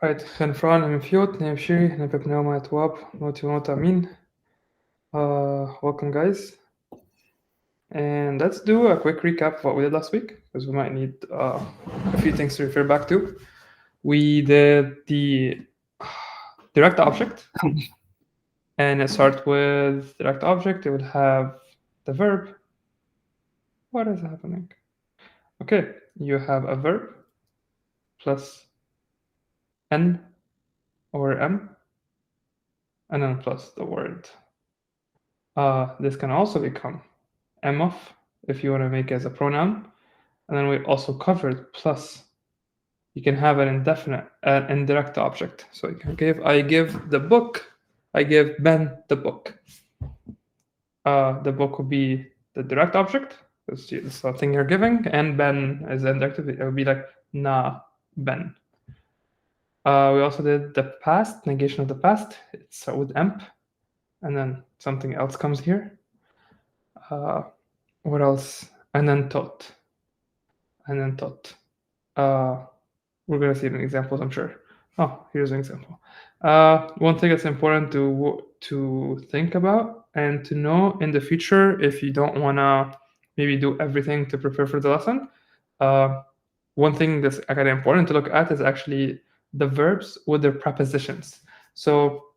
Right, Genfran Mfiot, Nemshiri, Nepepneuma Twab, Notimota Min. Welcome, guys. And let's do a quick recap of what we did last week, because we might need a few things to refer back to. We did the direct object, and it starts with direct object. It would have the verb. What is happening? Okay, you have a verb plus n or m, and then plus the word. This can also become m of if you want to make it as a pronoun. And then we also covered plus. You can have an indirect object. So you can I give the book, I give Ben the book. The book will be the direct object, because it's something you're giving, and Ben is indirect. It would be like na Ben. We also did the past, negation of the past. It's with emp, and then something else comes here. What else? And then tot. And then tot. We're going to see examples, I'm sure. Oh, here's an example. One thing that's important to think about and to know in the future, if you don't want to maybe do everything to prepare for the lesson, one thing that's kind of important to look at is actually the verbs with their prepositions. So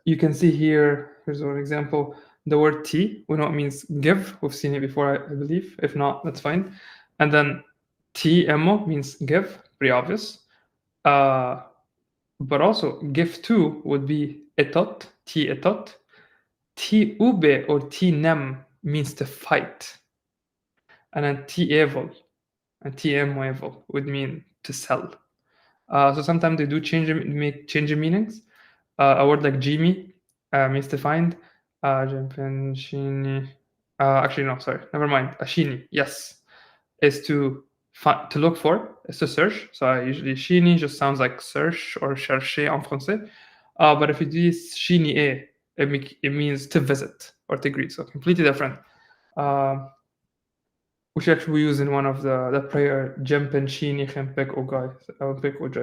you can see here, here's one example, the word T, we know it means give. We've seen it before, I believe. If not, that's fine. And then TMO means give, pretty obvious. But also, give to would be etot, T etot. T ube or T nem means to fight. And then T evil and T evil would mean to sell. So sometimes they do change the meanings. A word like Jimmy means to find. Actually, no, sorry, never mind. Ashini, yes, is to look for, is to search. So usually shini just sounds like search or chercher en français. But if you do shini it means to visit or to greet. So completely different. Which actually we use in one of the prayer, Jem pen shini chempek ogai.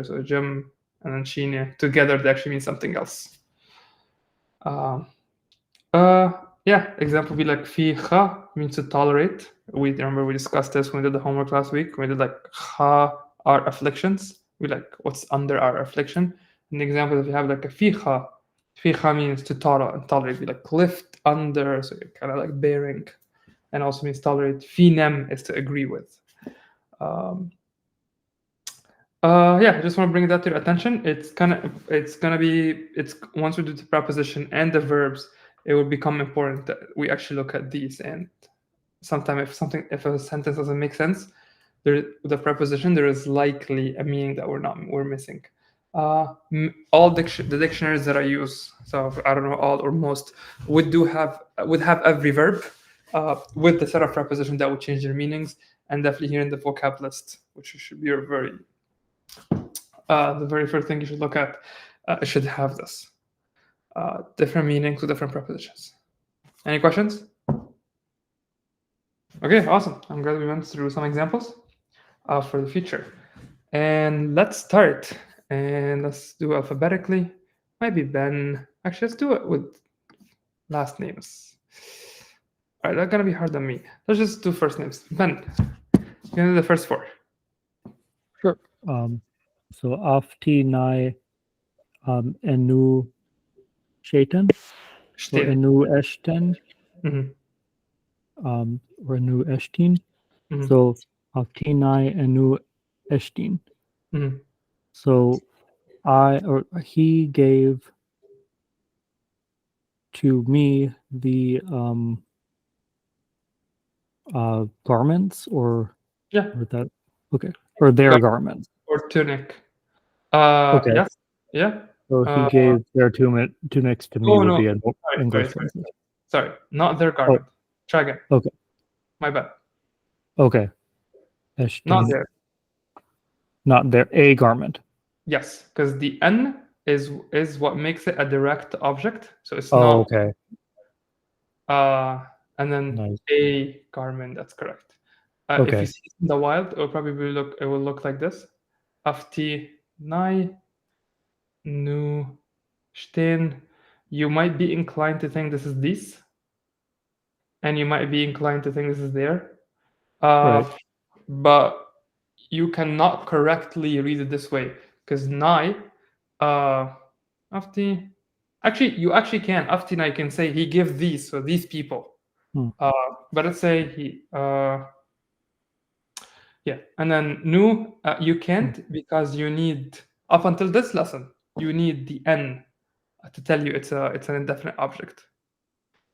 So Jem and then shini together, they actually mean something else. Yeah, example would be like fi kha means to tolerate. We remember we discussed this when we did the homework last week. We did like kha our afflictions. We like what's under our affliction. An example, if you have like a fi kha means to tolerate. We like lift under, so you're kind of like bearing, and also means tolerate. Fi nem is to agree with. Yeah, I just want to bring that to your attention. It's once we do the preposition and the verbs, it will become important that we actually look at these. And sometimes if a sentence doesn't make sense, with the preposition, there is likely a meaning that we're missing. All the dictionaries that I use, so I don't know all or most, would have every verb with the set of preposition that would change their meanings, and definitely here in the vocab list, which should be the very first thing you should look at. It should have this different meanings with different prepositions. Any questions? Okay, awesome. I'm glad we went through some examples for the future. And let's start. And let's do alphabetically. Maybe Ben. Actually, let's do it with last names. All right, that's gonna be hard on me. Let's just do first names. Ben, you're gonna do the first four. Sure. So afti nai enu shaitan or enu eshten or enu eshtin. So afti nai enu eshtin. So he gave to me the garments or that okay, or their garments or tunic. Okay. Yes. Yeah. So he gave their tunics to me would be an English translation. Sorry, not their garment. Try again. Okay. My bad. Okay. Not there. Not there. A garment. Yes, because the N is what makes it a direct object. So it's not. Okay. And then a garment. That's correct. If you see it in the wild, it will probably look like this. Afti nai Nu stehen. You might be inclined to think this is this, and you might be inclined to think this is there. Right. But you cannot correctly read it this way because nai, afti. Actually, you actually can. Afti nai can say he gives these, so these people. But let's say he. Yeah, and then nu, you can't because you need up until this lesson you need the n to tell you it's an indefinite object.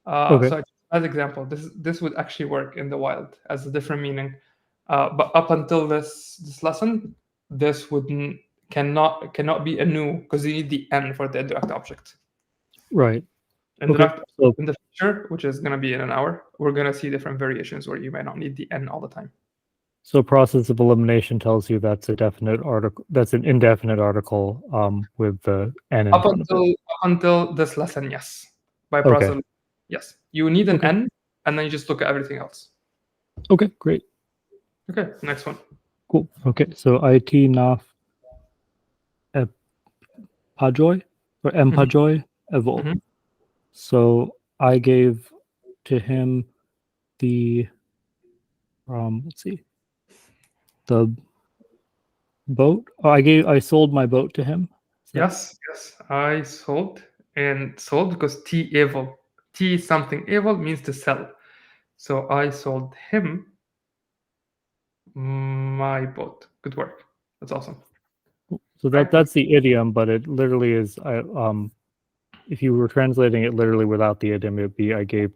Okay. So as example, this would actually work in the wild as a different meaning, but up until this lesson, this wouldn't cannot be a nu because you need the n for the indirect object. Right. In Okay. So in the future, which is going to be in an hour, we're going to see different variations where you might not need the n all the time. So process of elimination tells you that's a definite article. That's an indefinite article with the n in front of it. Up until this lesson, yes. By Okay. process, yes. You need an Okay. n, and then you just look at everything else. Okay, great. Okay, next one. Cool. Okay, so IT naf pajoy or empajoy evolve. Mhm. So I gave to him the let's see, the boat. Oh, I sold my boat to him. Yes, I sold and sold because T evil. T something evil means to sell. So I sold him my boat. Good work. That's awesome. So Right? that's the idiom, but it literally is if you were translating it literally without the idiom, it'd be I gave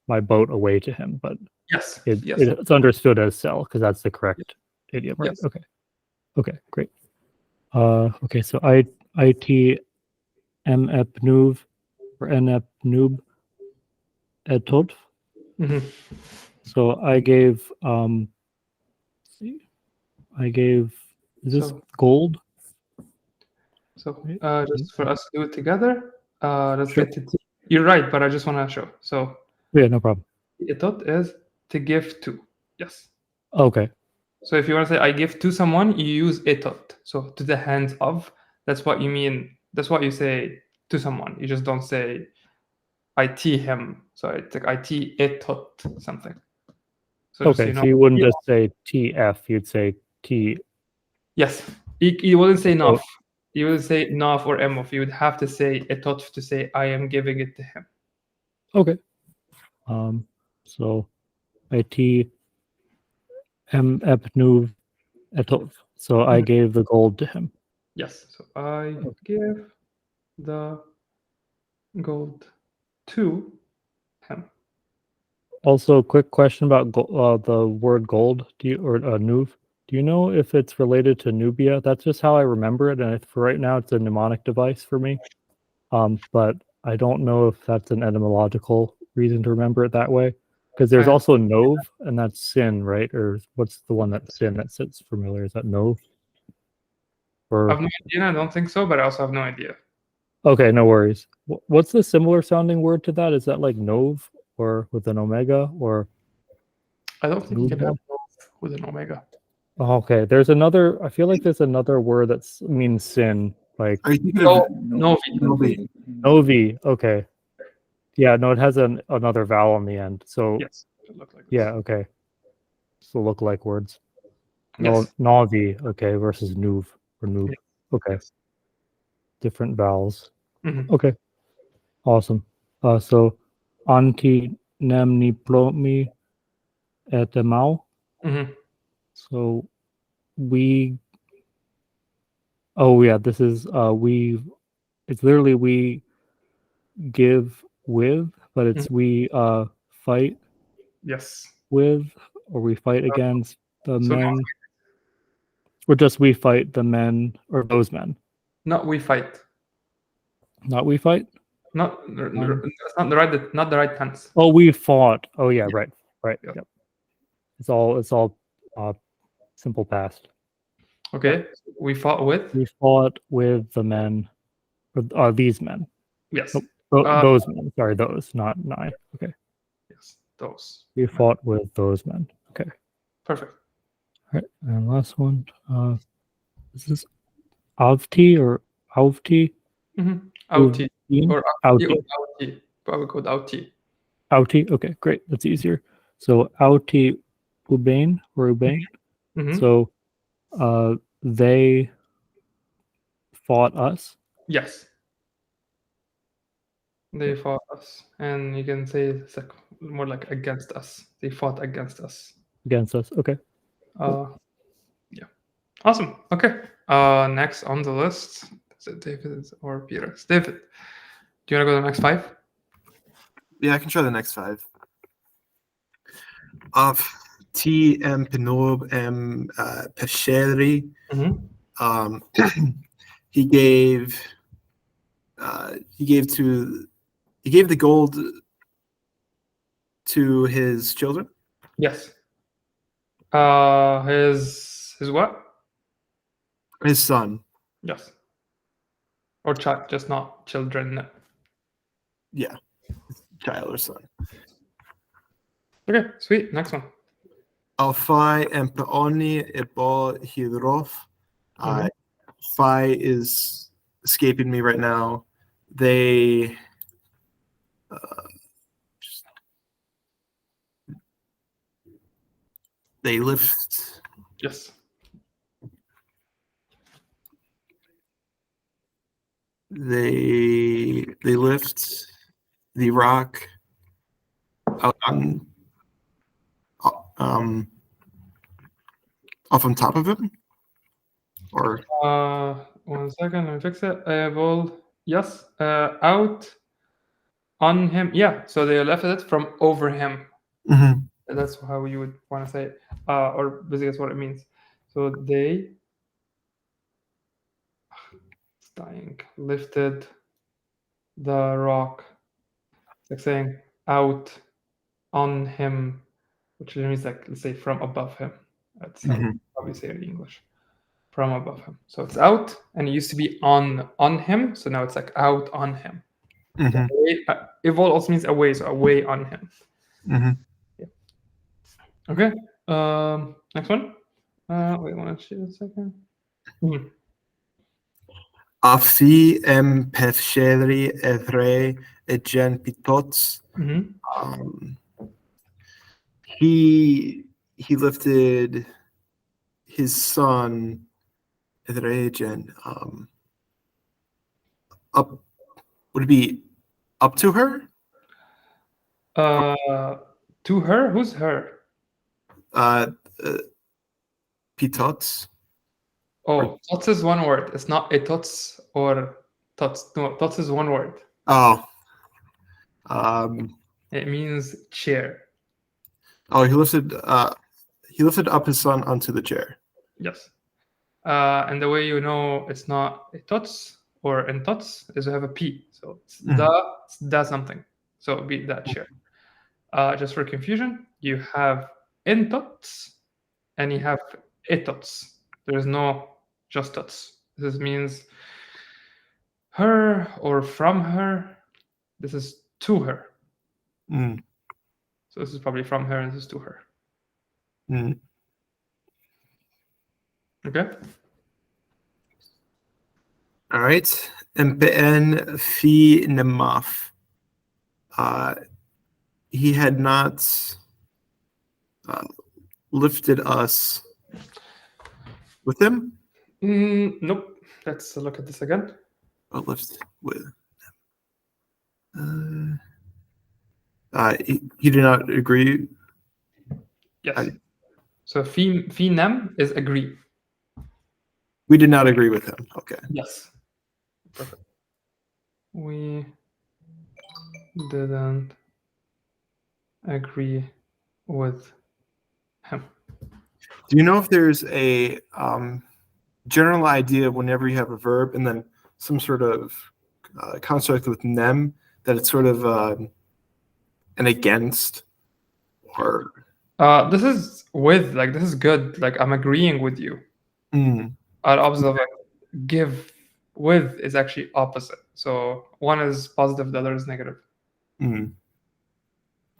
my boat away to him, but Yes. it's understood as sell because that's the correct idiom, right? Yes. Okay, great. Okay, so IT mep nuv or nep noob etot. Mhm. So I gave let's see, I gave is this gold? So Right? just for us to do it together, let's Sure. get to T. You're right, but I just want to show. So Yeah, no problem. etot is to give to. Yes. Okay. So if you want to say I give to someone, you use etot. So to the hands of. That's what you mean. That's what you say to someone. You just don't say I T him. So it's like I T etot something. So just so Okay, you know. so you wouldn't just say TF, you'd say T. Yes. You wouldn't say So, naf. You wouldn't say naf or emof. You would have to say etot to say I am giving it to him. okay. So IT M epnuv etov. So I gave the gold to him. Yes. So I give the gold to him. Also, quick question about the word gold. Do you or nuv? Do you know if it's related to Nubia? That's just how I remember it, and for right now, it's a mnemonic device for me. But I don't know if that's an etymological reason to remember it that way. Because there's also Nov, and that's sin, right? Or what's the one that's sin that sits familiar? Is that Nov? I have no idea. I don't think so, but I also have no idea. Okay, no worries. What's the similar sounding word to that? Is that like Nov or with an omega or? I don't think you can Nubia? have with an omega. Oh, okay, there's another. I feel like there's another word that means sin. Like Are you thinking of Novi? Novi. Okay. Yeah, no, it has another vowel on the end. So Yes. It look like this. yeah, okay. So look like words. Yes. Novi, okay, versus nuv or noob. Yes. Okay. Yes. Different vowels. Mhm. Okay. Awesome. So anti nemni plomi etemau. Mhm. So we oh yeah, this is it's literally we give with, but it's we fight Yes. with, or we fight against the So men, or just we fight the men or those men. not we fight. Not we fight. Not that's not the right tense. Oh, we fought. Oh yeah, right. Yeah. Yep. It's all simple past. Okay. We fought with. We fought with the men, or these men. Yes. Those men. Sorry, those, not nine. Okay. Yes. Those. We fought with those men. Okay. Perfect. All right. And last one. Is this Avti or Auti. Auti. Or Auti. Auti. Probably called Auti. Auti. Okay, great. That's easier. So Auti Ubain or Ubain. So they fought us. Yes. They fought us. And you can say it's like more like against us. They fought against us. Against us. Okay. Yeah. Awesome. Okay. Next on the list, is it David or Peter? It's David. Do you want to go to the next 5? Yeah, I can try the next 5. Of T M Penob M Pesheri. He gave the gold to his children. Yes. His what? His son. Yes. Or child, just not children. Yeah. Child or son. Okay, sweet. Next one. Alphai and Peoni Ebo Hidrof. Phi is escaping me right now. They lift. Yes. They lift the rock out off on top of him, or 1 second, let me fix it. Yes, out on him. Yeah, so they lifted it from over him. That's how you would want to say it, or basically that's what it means. So they lifted the rock. It's like saying out on him, which means like, let's say, from above him. That's how you probably say it in English. From above him. So it's out, and it used to be on him, so now it's like out on him. Evol also means away, so away on him. Yeah. Okay. Next one. Wait, want to see a second. Afi em Pefsheri Evre Ejen Pitots. He lifted his son Edrejen up. Would it be up to her? To her? Who's her? Pitots. Oh, tots is one word. It's not a tots or tots. No, tots is one word. Oh. It means chair. Oh, he lifted up his son onto the chair. Yes. And the way you know it's not a tots or in tots is you have a P. So it's da something. So it'd be that chair. Just for confusion, you have in tots and you have etots. There's no just tots. This means her or from her. This is to her. So this is probably from her and this is to her. Okay. All right. MPN Fi Nemaf. He had not lifted us with him. Nope. Let's look at this again. Oh, lift with. He did not agree. Yes. So nem is agree. We did not agree with him. Okay. Yes. Perfect. We didn't agree with him. Do you know if there's a general idea whenever you have a verb and then some sort of construct with nem that it's sort of an against, or this is with, like, this is good, like I'm agreeing with you. Opposite of give with is actually opposite. So one is positive, the other is negative.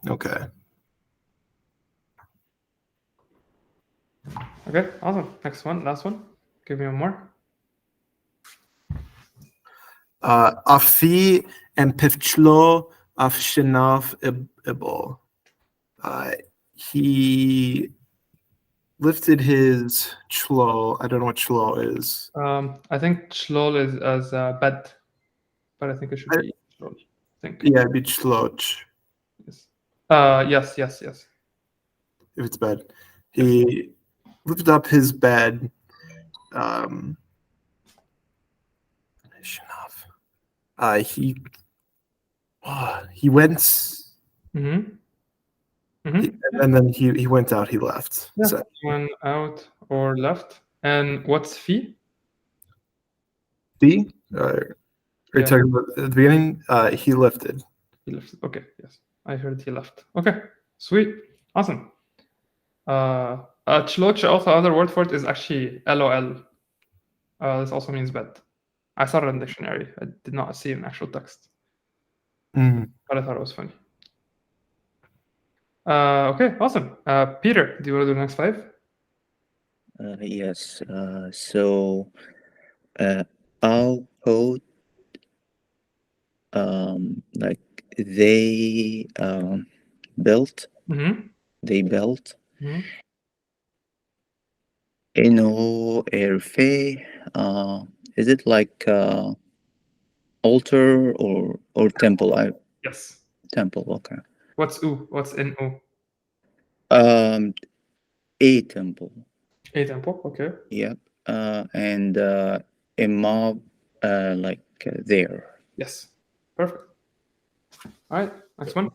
Okay. Okay, awesome. Next one, last one. Give me one more. Afi and Pifchlo Afshinaf Ibo. He lifted his chlo. I don't know what chlo is. I think shlol is as bed, but I think it should be shlol. I think. Yeah, it'd be chloch Yes. Yes. if it's bed. He lifted up his bed. He went. Mm-hmm. And then he went out. He left. Yeah. So, Went out or left. And what's fi? B. Are you Yeah. talking about at the beginning? He lifted. He left. Okay. Yes. I heard he left. Okay. Sweet. Awesome. Chloch, also other word for it is actually LOL. This also means bed. I saw it in the dictionary. I did not see it in actual text, Mm. but I thought it was funny. Okay, awesome. Peter, do you want to do the next 5? Yes. So our code, like they built, Mm-hmm. they built. Mm-hmm. Eno Erfe, is it like altar or temple? Yes. Temple. Okay. What's U? What's in U? A temple. A temple. Okay. Yep. And a mob, like there. Yes. Perfect. All right. Next one.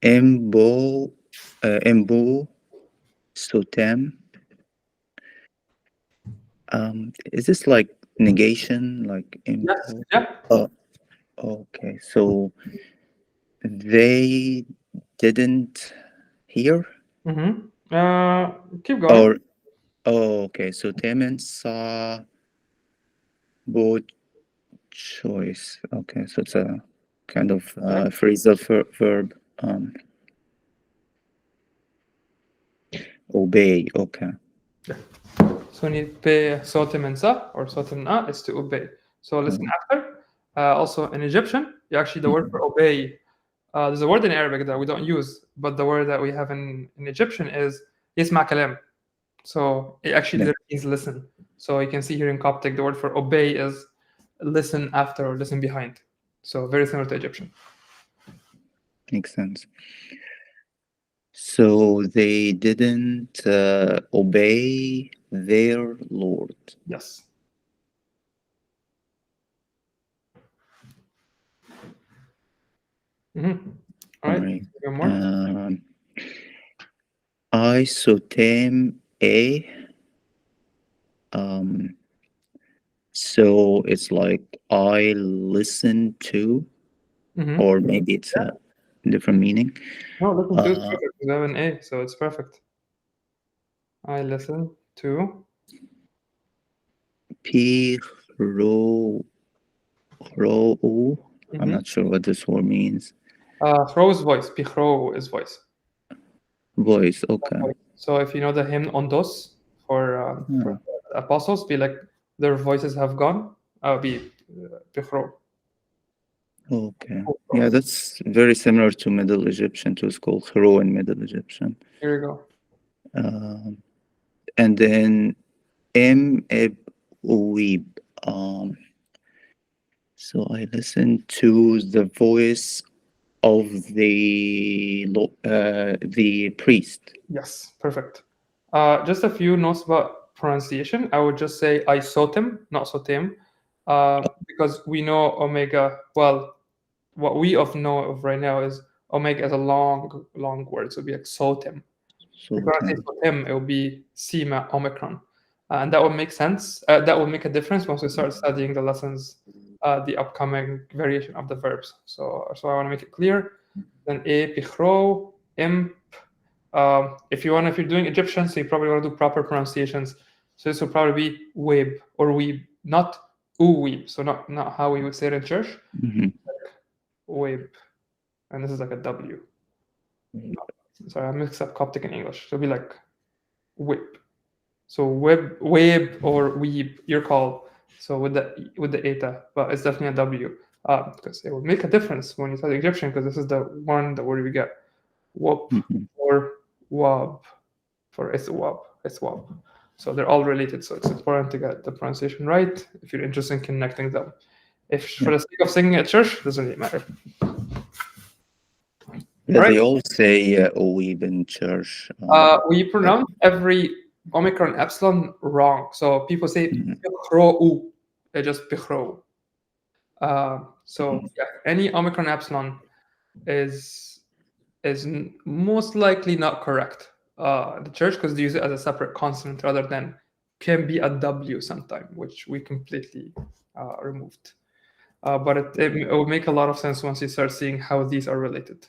Embo, Sotem. Is this like negation? Like Yes. Yeah. Oh, okay. So they didn't hear, Mm-hmm. Keep going. or okay. So Temen saw both choice. Okay, so it's a kind of phrasal verb. Obey. Okay. So we need pay sotem and sa or sotem na is to obey. So listen after. Also in Egyptian, actually the word for obey. There's a word in Arabic that we don't use, but the word that we have in Egyptian is yisma kalam. So it actually Yeah. literally means listen. So you can see here in Coptic, the word for obey is listen after or listen behind. So very similar to Egyptian. Makes sense. So they didn't obey their Lord. Yes. Mm-hmm. All right. Right. One more. I sotem a. So it's like I listen to, Mm-hmm. or maybe it's a different meaning. No, listen to is perfect. We have an A, so it's perfect. I listen to. Ro. I'm not sure what this word means. Throw is voice. Pichro is voice. Voice. Okay. So if you know the hymn Ondos for the apostles, be like their voices have gone. Be Pichro. Okay. Yeah, that's very similar to Middle Egyptian. It was called Hero in Middle Egyptian. Here we go. And then Eb Uib. So I listened to the voice of the priest. Yes, perfect. Just a few notes about pronunciation. I would just say isotem, not sotem, because we know omega. Well, what we know of right now is omega is a long word, so it'd be like sotem. If I say sotem, it will be sima omicron, and that would make sense. That will make a difference once we start studying the lessons, the upcoming variation of the verbs. So I want to make it clear. Then a pichro imp. If you're doing Egyptian, so you probably want to do proper pronunciations. So this will probably be weeb or weeb, not weeb. So not how we would say it in church. Like weeb, and this is like a W. Sorry, I mixed up Coptic and English. So it'll be like whip. So web or weeb, your call. So with the eta, but it's definitely a W. Because it would make a difference when you study Egyptian, because this is the one that where we get wop Mhm. or wab for iswab, iswab. So they're all related. So it's important to get the pronunciation right if you're interested in connecting them. If for the sake of singing at church, doesn't really matter. Yeah, Right. they all say Oweeb in church. We pronounce every omicron epsilon wrong. So people say Mhm. bichro, they just bichro. So yeah, any omicron epsilon is most likely not correct. The church, because they use it as a separate consonant rather than can be a W sometime, which we completely removed. But it will make a lot of sense once you start seeing how these are related.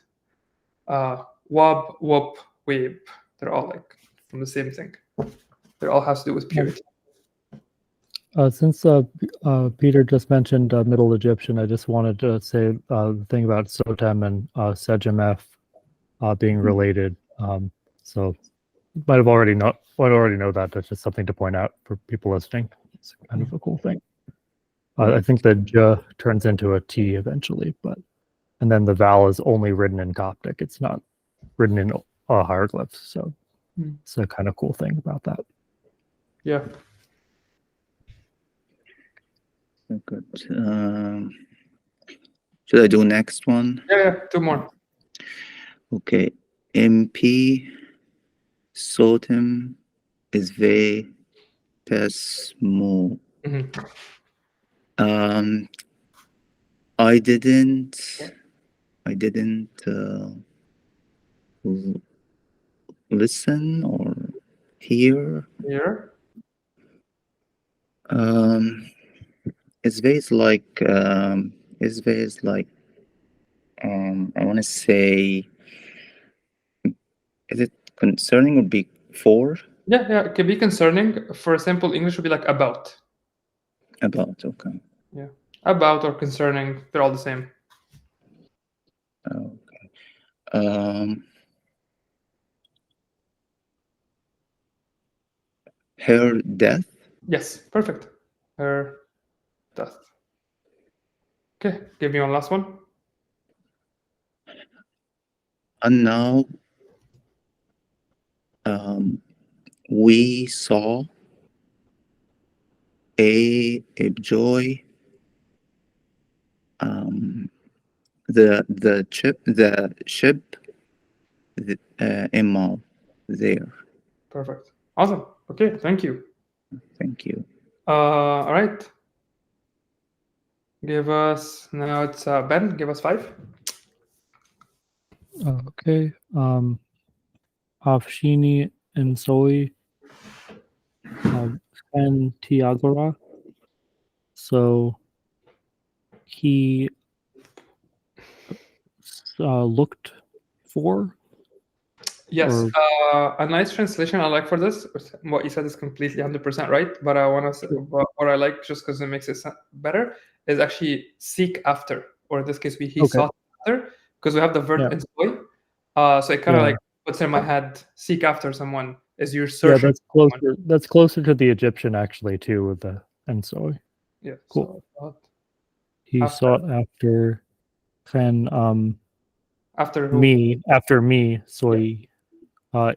Wab, whoop, weeb. They're all like from the same thing. They all has to do with purity. Since Peter just mentioned Middle Egyptian, I just wanted to say the thing about Sotem and Sejm F being related. So might already know that. That's just something to point out for people listening. It's kind of a cool thing. I think the J turns into a T eventually, and then the vowel is only written in Coptic. It's not written in hieroglyphs. So it's a kind of cool thing about that. Yeah. Good. Should I do next one? Yeah, two more. Okay. MP Sotem is ve pesmo. I didn't listen or hear. Here. Isve is like I want to say, is it concerning or be for? Yeah, it could be concerning. For simple English, would be like about. About, okay. Yeah, about or concerning, they're all the same. Okay. Her death. Yes, perfect. Her death. Okay, give me one last one. And now we saw a joy. The ship Emma there. Perfect. Awesome. Okay, thank you. Thank you. All right. Give us now. It's Ben. Give us 5. Okay. Afshini and Zoe and Tiagora. So he looked for. Yes, Or- a nice translation I like for this. What you said is completely 100% right, but I want to say what I like just because it makes it better is actually seek after, or in this case, he Okay. sought after, because we have the verb Yeah. ensoy. So it kind of Yeah. like puts in my head, seek after someone is you're Yeah, searching. that's for closer. someone. That's closer to the Egyptian actually too, with the and so Yeah. cool. So He after- sought after Ken after who? me soy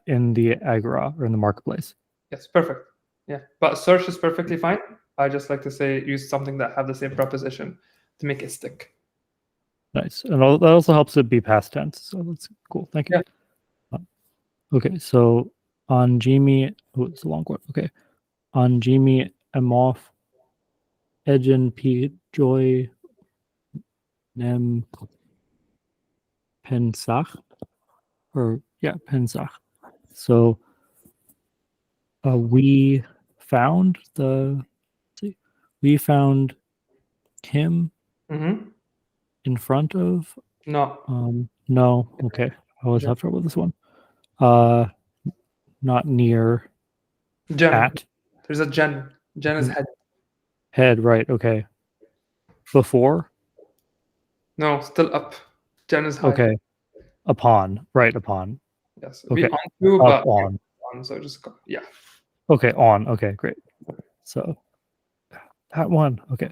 in the agora or in the marketplace. Yes, perfect. Yeah, but search is perfectly fine. I just like to say use something that have the same preposition to make it stick. Nice, and that also helps it be past tense. So that's cool. Thank you. Yeah. Okay, so on Jimmy, it's a long one. Okay, on Jimmy Emoff, Edgen P Joy Nem Pensach, or yeah, Pensach. So we found him in front of. No. No. Okay, I always have trouble with this one. Not near. Jen. At. There's a Jen. Jen is head. Head, right? Okay. Before. No, still up. Jen is high. Okay. Upon. Right. Upon. Yes. Okay. We on to, but on. on. So just go. Yeah. Okay. On. Okay. Great. So That one. Okay.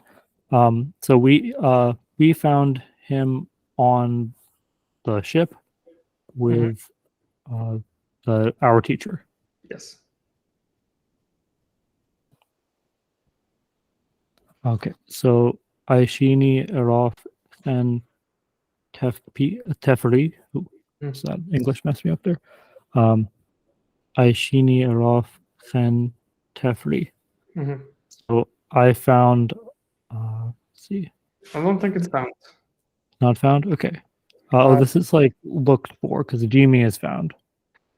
So we found him on the ship with our teacher. Yes. Okay. So Aishini Arof and Teferi. Is that English messed me up there? Aishini Arof and Teferi. Mm-hmm. So I found. Let's see. I don't think it's found. Not found. Okay. This is like looked for because Jimmy is found.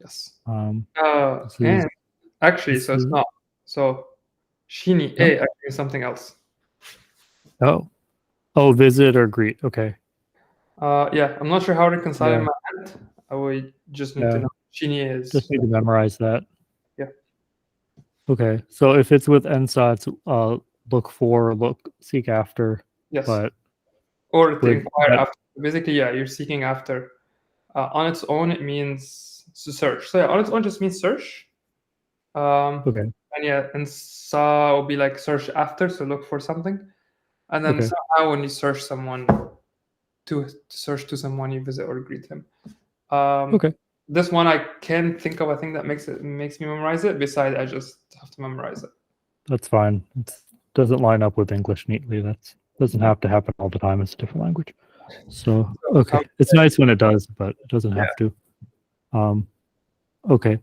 Yes. This is- And actually, this so it's is- not. So Shini No? A actually is something else. Oh, visit or greet. Okay. Yeah, I'm not sure how to reconcile Yeah. in my head. I would just need to Yeah. know Shini is. Just need to memorize that. Yeah. Okay. So if it's with NSA, it's look for, seek after. Yes. But or to with inquire that- after. Basically, yeah, you're seeking after. On its own, it means to search. So yeah, on its own just means search. okay. And yeah, and sa will be like search after, so look for something. And then Okay. somehow when you search someone, to search to someone, you visit or greet him. Okay. This one I can't think of a thing that makes me memorize it. Besides, I just have to memorize it. That's fine. It doesn't line up with English neatly. That doesn't have to happen all the time. It's a different language. So okay. It's nice when it does, but it doesn't have to. Okay.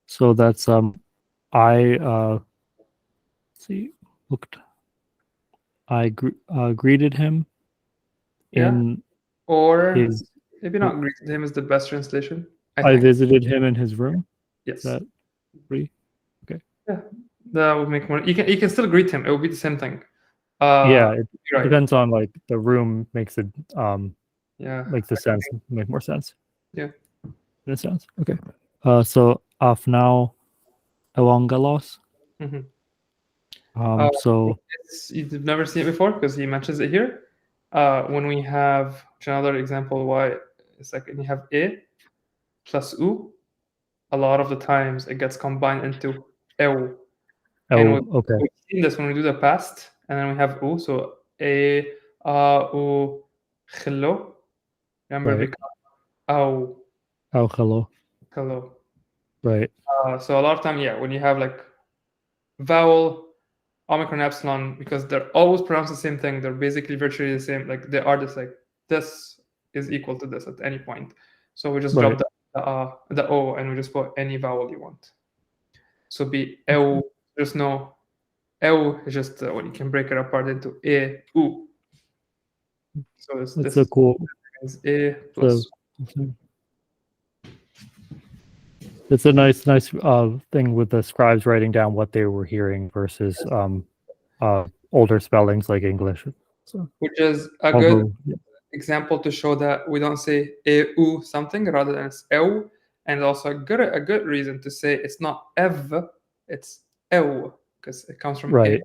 So that's I see looked I greeted him in Or his maybe not greeted him is the best translation. I I think. visited him in his room. Yes. Is that free? Yeah, that would make more. You can still greet him. It will be the same thing. Yeah, it Right. depends on like the room makes it Yeah. makes the sense make more sense. Yeah. In a sense. Okay. So Afnao Ewangalos. Mhm. So You've never seen it before because he mentions it here. When we have another example, why it's like when you have a plus u, a lot of the times it gets combined into eu. And okay. we've seen this when we do the past, and then we have u. So a, u, hello. Remember, Right. become au, Oh, hello. hello. Right. So a lot of time, yeah, when you have like vowel, omicron, epsilon, because they're always pronounced the same thing, they're basically virtually the same. Like they are just like this is equal to this at any point. So we just drop the o and we just put any vowel you want. So be eu. There's no eu. Is just when you can break it apart into e, u. So That's a cool. is e plus. It's a nice thing with the scribes writing down what they were hearing versus older spellings like English. So, which is a good example to show that we don't say eu something rather than it's eu, and also a good reason to say it's not ev, it's eu because it comes from right.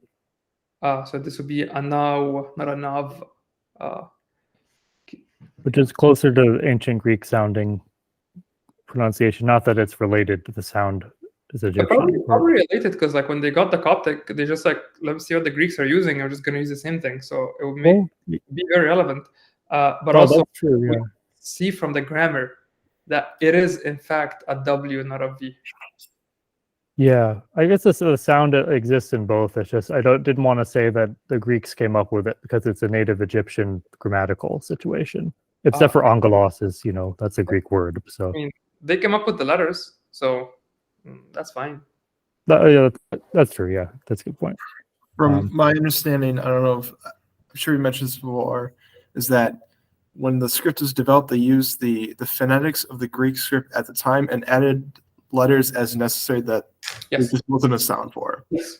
So this would be a now, not a nav. Which is closer to ancient Greek sounding pronunciation. Not that it's related to the sound is Egyptian. Probably related because like when they got the Coptic, they just like let's see what the Greeks are using. I'm just going to use the same thing, so it would be very relevant. But also, that's true, yeah. we see from the grammar that it is in fact a W, not a V. Yeah, I guess the sound exists in both. It's just I didn't want to say that the Greeks came up with it because it's a native Egyptian grammatical situation. Except for angelos is, that's a Greek word. So I mean, they came up with the letters, so that's fine. That's true. Yeah, that's a good point. From my understanding, I don't know if I'm sure you mentioned this before, is that when the script was developed, they used the phonetics of the Greek script at the time and added letters as necessary that there just wasn't a sound for. Yes.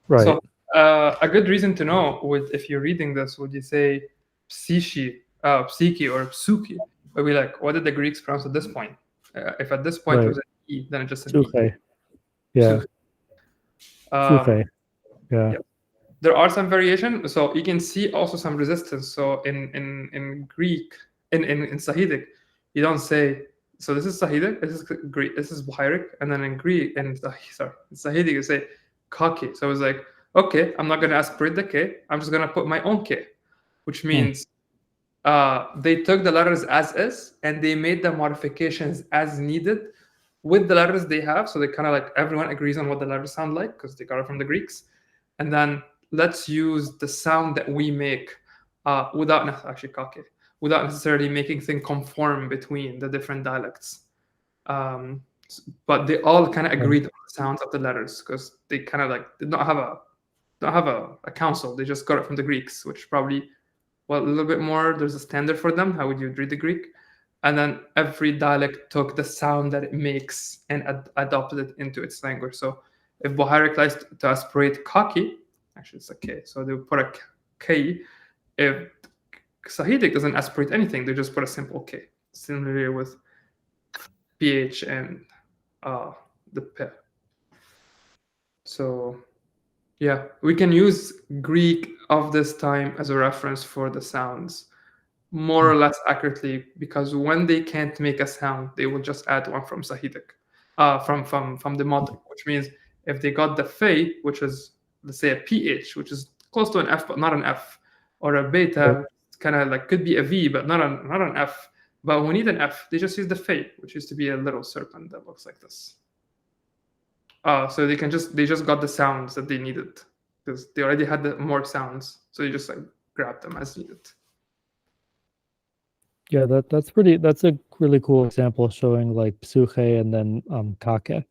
Right. So a good reason to know if you're reading this, would you say psyche or psuki? Or be like, what did the Greeks pronounce at this point? If at this point it was an E, then it just an E. Yeah. Yeah. There are some variation, so you can see also some resistance. So in Greek, in Sahidic, you don't say. So this is Sahidic, this is Greek, this is Bohairic, and then in Greek, in Sahidic, you say kaki. So it's like okay, I'm not going to aspirate the K. I'm just going to put my own K, which means they took the letters as is and they made the modifications as needed with the letters they have. So they kind of like everyone agrees on what the letters sound like because they got it from the Greeks. And then let's use the sound that we make without necessarily making things conform between the different dialects. But they all kind of agreed on the sounds of the letters because they kind of like did not have a council. They just got it from the Greeks, which probably a little bit more. There's a standard for them. How would you read the Greek? And then every dialect took the sound that it makes and adopted it into its language. So if Bohairic likes to aspirate kaki, actually it's a K, so they would put a K. If Sahidic doesn't aspirate anything, they just put a simple K. Similarly with PH and the P. So yeah, we can use Greek of this time as a reference for the sounds more or less accurately, because when they can't make a sound, they will just add one from Sahidic, from the modern, which means if they got the Fe, which is, let's say, a PH, which is close to an F but not an F, or a beta, kind of like could be a V but not an F, but we need an F, they just use the Fe, which used to be a little serpent that looks like this. So they just got the sounds that they needed because they already had more sounds, so you just like grab them as needed. Yeah, that's a really cool example showing like psuche and then kake,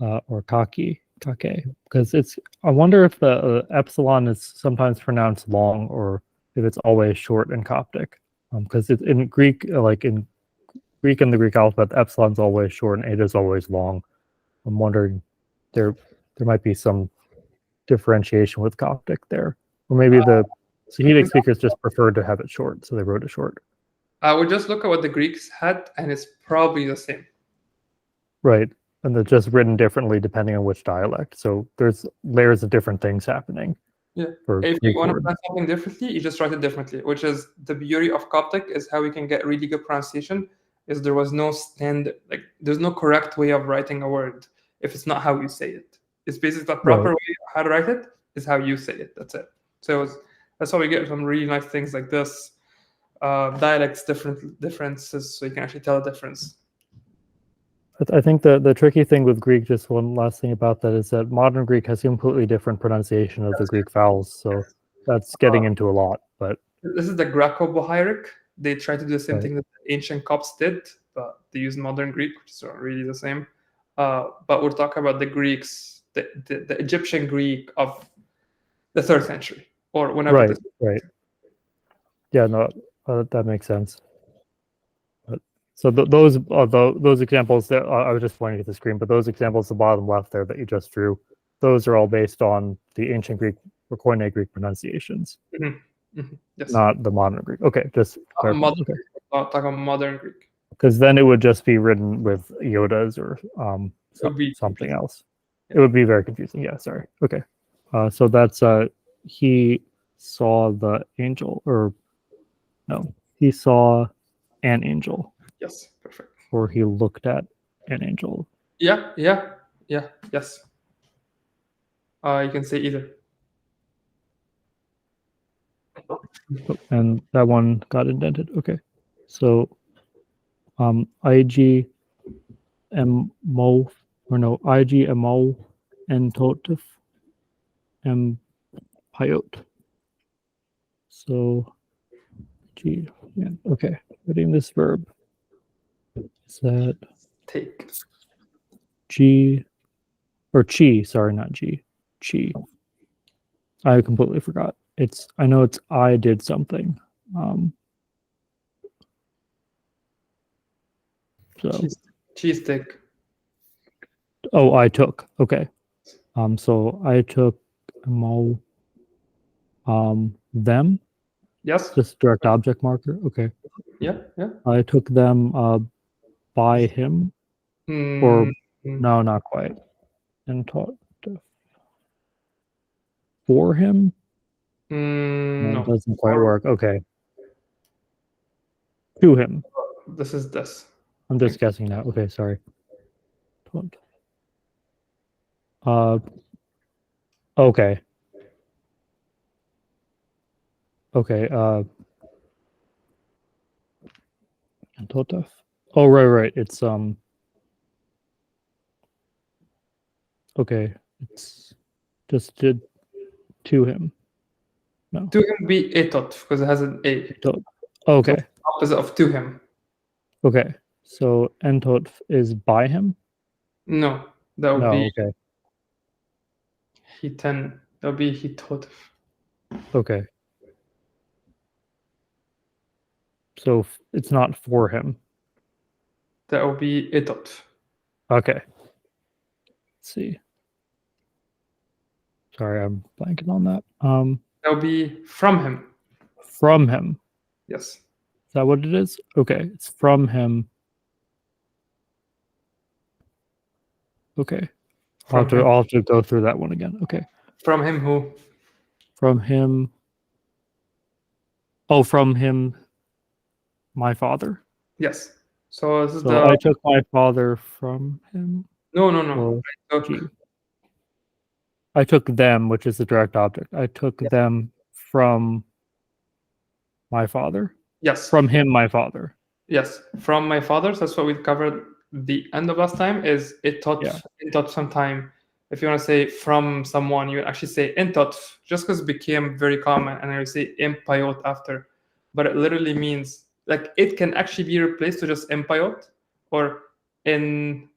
or kake, because I wonder if the epsilon is sometimes pronounced long or if it's always short in Coptic, because it's in Greek, like in Greek and the Greek alphabet, the epsilon's always short and eta is always long. I'm wondering there might be some differentiation with Coptic there, or maybe the Sahidic speakers just preferred to have it short, so they wrote it short. I would just look at what the Greeks had, and it's probably the same. Right, and they're just written differently depending on which dialect. So there's layers of different things happening. Yeah. For If Greek you want to words. pronounce something differently, you just write it differently, which is the beauty of Coptic, is how we can get really good pronunciation. Is there was no standard, like there's no correct way of writing a word if it's not how you say it. It's basically the proper way how to write it is how you say it. That's it. So that's how we get some really nice things like this. Dialects differences, so you can actually tell the difference. I think the tricky thing with Greek, just one last thing about that, is that modern Greek has completely different pronunciation of the Greek vowels, so that's getting into a lot. But this is the Greco-Bohairic. They try to do the same thing that the ancient Copts did, but they use modern Greek, which is not really the same. But we're talking about the Greeks, the Egyptian Greek of the 3rd century, or whenever. Right. Yeah, no, that makes sense. So those examples that I was just pointing at the screen, but those examples, the bottom left there that you just drew, those are all based on the ancient Greek or Koine Greek pronunciations, Yes. not the modern Greek. Okay, just modern Greek. Talk about modern Greek. Because then it would just be written with iotas or something else. Yeah. It would be very confusing. Yeah, sorry. Okay, so that's he saw the angel, or no, he saw an angel. Yes, perfect. Or he looked at an angel. Yeah, yes. You can say either. And that one got indented. Okay. So IG mo and totif and piot. So G, yeah, okay. Reading this verb. Is that take G or chi? Sorry, not G. Chi. I completely forgot. I know it's I did something. So cheese take. Oh, I took. Okay. So I took them. Yes. Just direct object marker. Okay. Yeah. I took them by him. Or no, not quite. And taught for him. No, it doesn't quite work. Okay. To him. This is this. I'm just guessing now. Okay, sorry. Okay. Okay. Entotef. Oh, right. It's Okay. It's just did to him. No. To him be etot because it has an A. Okay. So opposite of to him. Okay. So entot is by him? No, that would No, be okay. hiten. That would be hitot. Okay. So it's not for him. That would be etot. Okay. Let's see. Sorry, I'm blanking on that. That would be from him. From him. Yes. Is that what it is? Okay. It's from him. Okay. I'll have to go through that one again. Okay. From him who? From him. Oh, from him, my father. Yes. So this is So I took my father from him. No. I took them, which is the direct object. I took them from my father. Yes. From him, my father. Yes. From my father. So that's what we covered the end of last time. Is it taught sometime. If you want to say from someone, you actually say intot, just because it became very common, and I say impayot after. But it literally means like it can actually be replaced to just impayot or in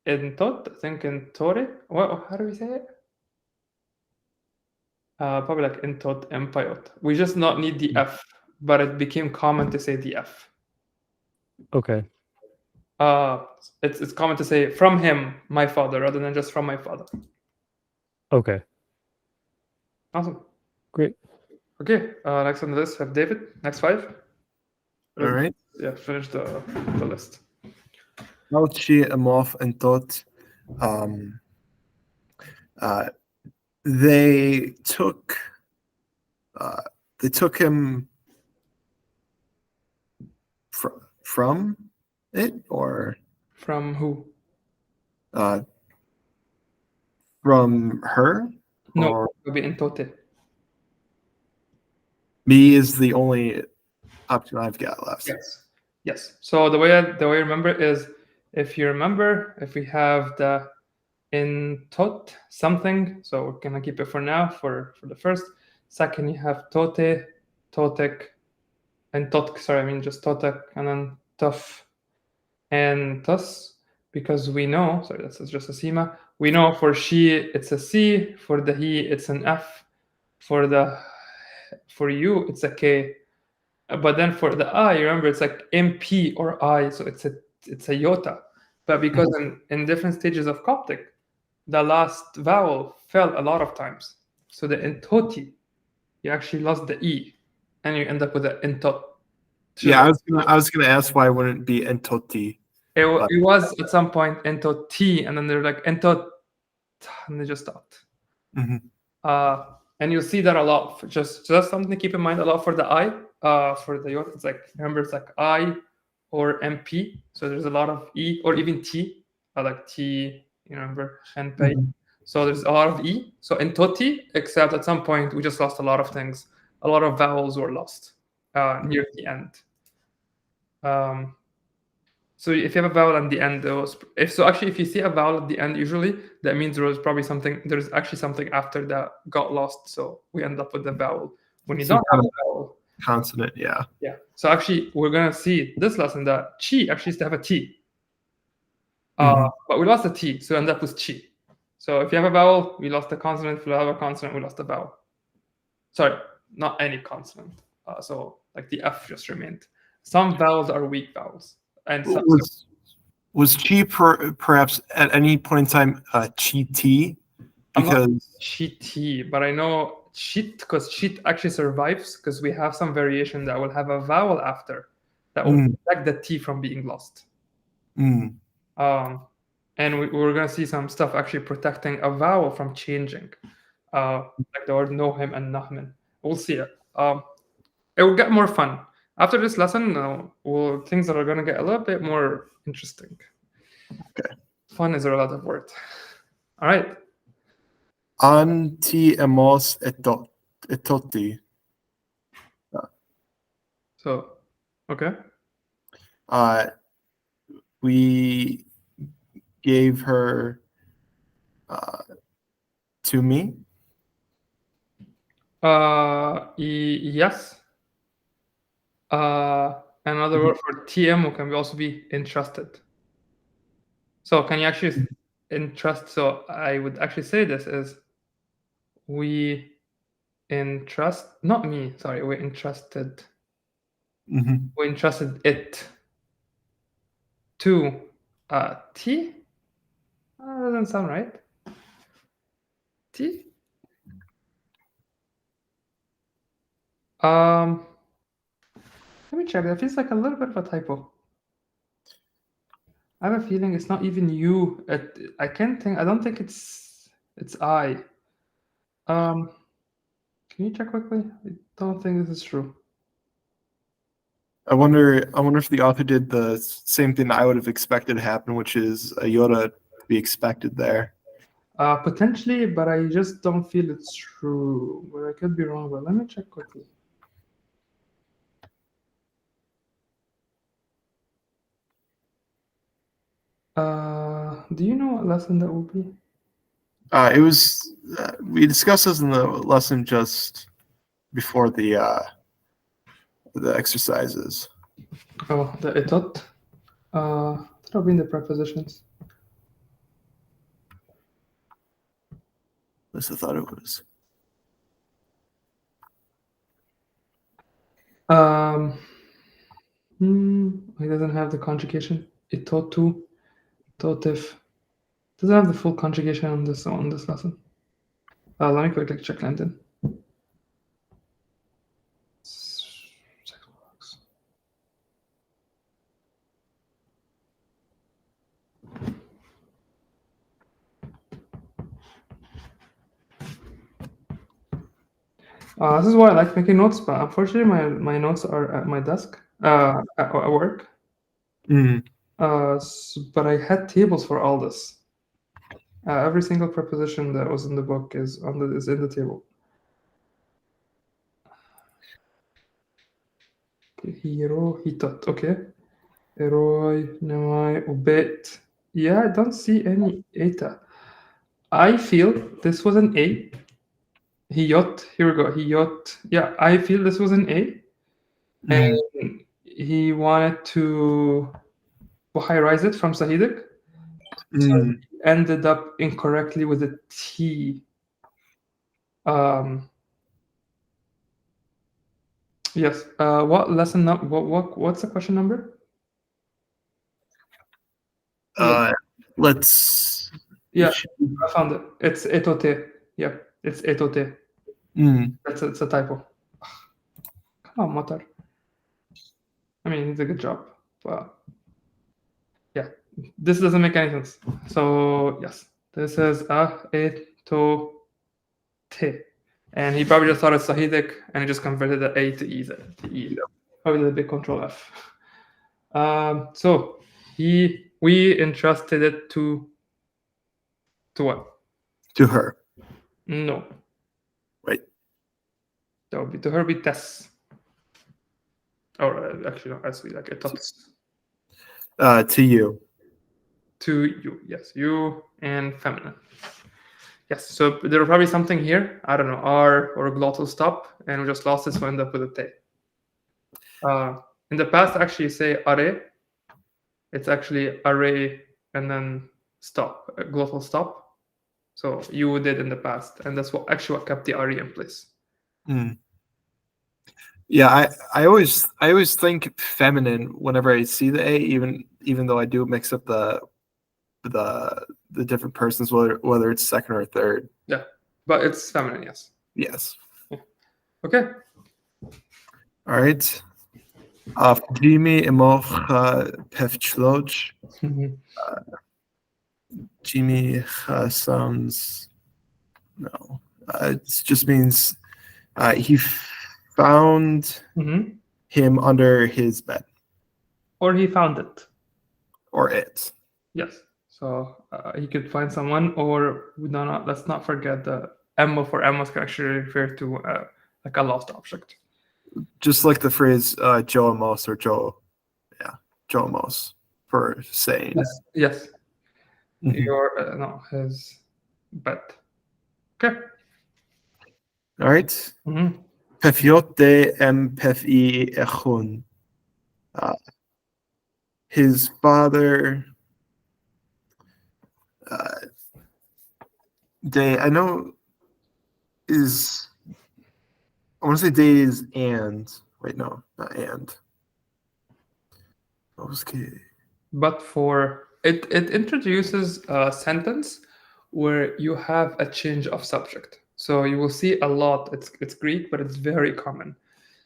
tot. I think in tore. What? How do we say it? Probably like intot impayot. We just not need the F, but it became common to say the F. Okay. It's common to say from him, my father, rather than just from my father. Okay. Awesome. Great. Okay. Next on the list, have David. Next 5. All right. Yeah, finish the list. She, Amorph, and Tot. They took him from it, or From who? From her. No, or it would be in tote. me is the only option I've got left. Yes. So the way I remember is, if you remember, if we have the in tot something, so we're gonna keep it for now for the first. Second, you have tote, totek, and tot. Sorry, I mean just totek, and then tough and tus, because we know. Sorry, that's just a sima. We know for she it's a C, for the he it's an F, for you it's a K. But then for the I, you remember it's like MP or I, so it's a iota. But because in different stages of Coptic, the last vowel fell a lot of times. So the intoti, you actually lost the E, and you end up with the intot. Yeah, I was gonna ask why wouldn't it be entoti? It was at some point entoti, and then they're like entot, and they just stopped. And you'll see that a lot. Just something to keep in mind a lot for the I. For the iota, it's like, remember, it's like I or MP. So there's a lot of E or even T. Like T, you remember, and pay. So there's a lot of E. So in Toti, except at some point we just lost a lot of things. A lot of vowels were lost near the end. So if you have a vowel at the end, if you see a vowel at the end, usually that means there's actually something after that got lost. So we end up with the vowel. When you don't have a vowel, consonant, yeah. So actually, we're gonna see this lesson that chi actually used to have a T. But we lost the T, so we end up with chi. So if you have a vowel, we lost the consonant. If you have a consonant, we lost the vowel. Sorry, not any consonant. So like the F just remained. Some vowels are weak vowels. And was chi perhaps at any point in time chi T? Because chi T, but I know chit, because chit actually survives, because we have some variation that will have a vowel after that will protect the T from being lost. And we're going to see some stuff actually protecting a vowel from changing, like the word know him and nahmin. We'll see it. It will get more fun. After this lesson, things that are going to get a little bit more interesting. Okay. Fun is a relative word. All right. Anti emos etoti. So, okay. We gave her to me. Yes. Another word for TM can also be entrusted. So can you actually entrust? So I would actually say this is we entrust, not me, sorry, we entrusted it to T? That doesn't sound right. T? Let me check. That feels like a little bit of a typo. I have a feeling it's not even you. I don't think it's I. Can you check quickly? I don't think this is true. I wonder if the author did the same thing I would have expected to happen, which is a iota to be expected there. Potentially, but I just don't feel it's true. But I could be wrong. But let me check quickly. Do you know what lesson that would be? It was we discussed this in the lesson just before the exercises. Oh, the etot. That'll be in the prepositions. At least I thought it was. It doesn't have the conjugation. Etotu, totif. Doesn't have the full conjugation on this lesson. Let me quickly check Landon. This is why I like making notes, but unfortunately my notes are at my desk, at work. But I had tables for all this. Every single preposition that was in the book is in the table. Hero, hitot, okay. Eroi, nemai, ubet. Yeah, I don't see any eta. I feel this was an A. Hiyot, here we go. Hiyot. Yeah, I feel this was an A. And he wanted to Bohairize it from Sahidic. So he ended up incorrectly with a T. Yes. What lesson? What's the question number? Let's. Yeah, I found it. It's etote. Yeah, it's etote. It's a typo. Come on, Matar. I mean, he did a good job. But yeah, this doesn't make any sense. So yes, this is etote. And he probably just thought it's Sahidic and he just converted the A to E. Probably did a big Control F. So we entrusted it to what? To her. No. Right. That would be to her be Tess. Or actually no, as we like it. To you. To you, yes, you and feminine. Yes, so there was probably something here. I don't know, R or a glottal stop, and we just lost it, so end up with a T. In the past, actually, you say are. It's actually array and then stop, a glottal stop. So you did in the past, and that's what kept the RE in place. Yeah, I always think feminine whenever I see the A, even though I do mix up the different persons, whether it's second or third. Yeah, but it's feminine, yes. Yes. Yeah. Okay. All right. Jimmy Emoch Pevchloj. Jimmy sounds no. It just means he found him under his bed. Or he found it. Or it. Yes. So he could find someone, or let's not forget the Emma for Emma's can actually refer to like a lost object. just like the phrase Joamos or Joamos for saying. Yes. Mhm. Your no, his bet. Okay. All right. Mm-hmm. Pefiote pefi echun. His father. Day. I know is. I want to say day is and. Wait, no, not and. Okay. But for it introduces a sentence where you have a change of subject. So you will see a lot. It's Greek, but it's very common.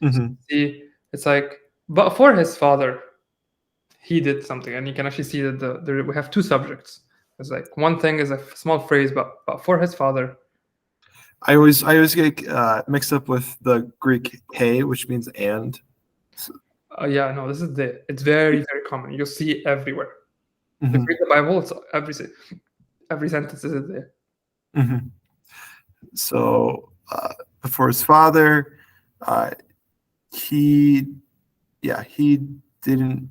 Mhm. See, it's like, but for his father, he did something, and you can actually see that we have two subjects. It's like one thing is a small phrase, but for his father. I always get mixed up with the Greek "hey," which means and. Yeah, no, this is it's very common. You'll see it everywhere. If you Mhm. read the Bible, it's every sentence is there. Mhm. So before his father, he didn't.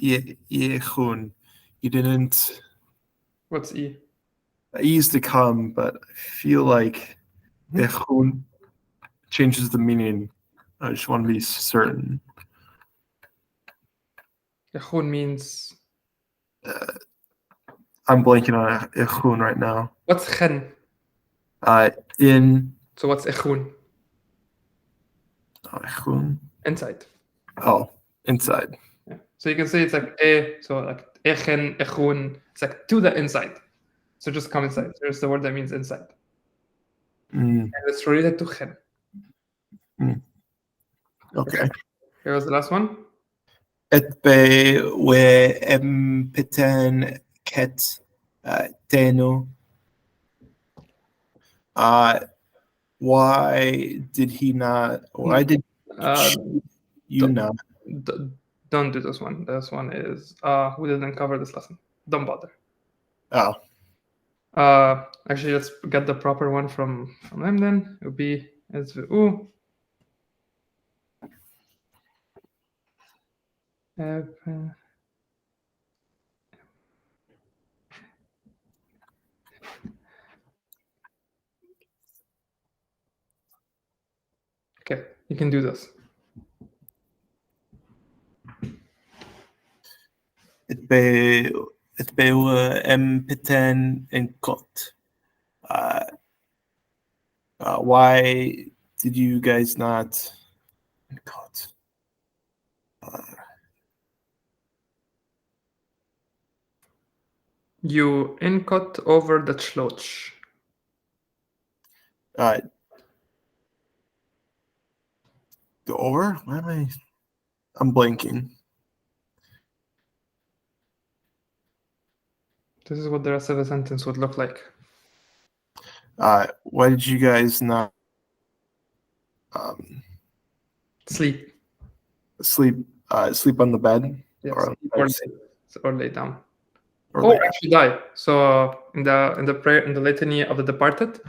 Yechun. He didn't. What's E? He used to come, but I feel like Mhm. Echun changes the meaning. I just want to be certain. Yechun means I'm blanking on Echun right now. what's chen? In So what's echun? Echun. Inside. Oh, inside. Yeah. So you can say it's like so like echen, echun. It's like to the inside. So just come inside. There's the word that means inside, Mm, and it's related to chen. okay. Here was the last one. Etbe we empeten ket tenu. Why did he not? Why did you Don't, not? don't do this one. This one is we didn't cover this lesson. Don't bother. Oh, Actually, let's get the proper one from them. Then it would be as ooh. Okay, you can do this. etbe we empeten en kot. Why did you guys not? God. You incut over the chloch. Go over? Why am I? I'm blanking. This is what the rest of the sentence would look like. Why did you guys not Sleep. sleep on the bed? Yes. Or, Or lay down. or Or lay actually die. So in the prayer in the litany of the departed,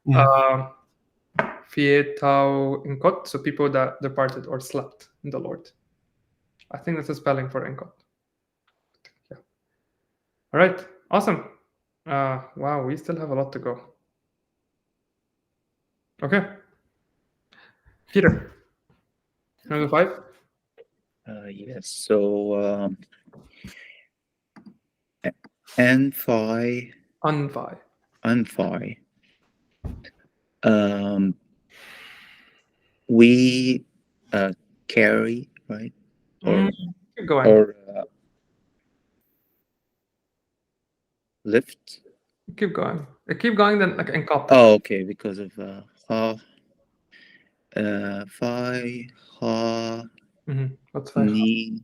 down? fietau inkot, so people that departed or slept in the Lord. I think that's a spelling for inkot. Yeah. All right. Awesome. Wow, we still have a lot to go. Okay. Peter. Number 5. Yes. So Anphi. Unfi. We carry, right? Or Keep going. or lift. Keep going. Keep going. Then like inkot. Oh, okay. Because of ha, phi, ha, What's fi? ni.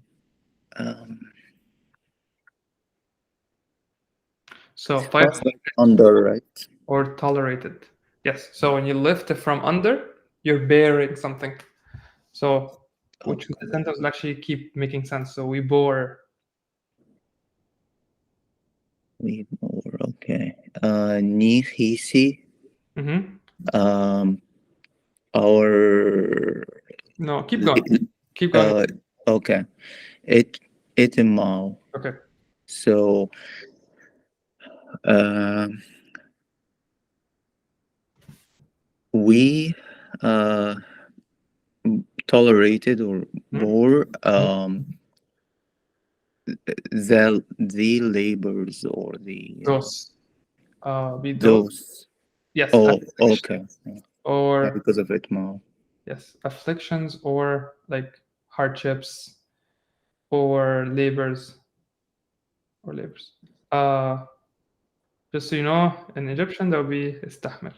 So 5 That's like under, right? or tolerated. Yes. So when you lift it from under, you're bearing something. So which the sentence will actually keep making sense. So we bore. We bore. Okay. Ni hisi. our No, keep going. Keep going. okay. It in Mao. Okay. So we tolerated or bore the labors or the Those. Be those. those. Yes. Oh, afflictions okay. Yeah, Or because of it, Mao. yes, afflictions or like hardships or labors. Just so you know, in Egyptian that would be استحمل.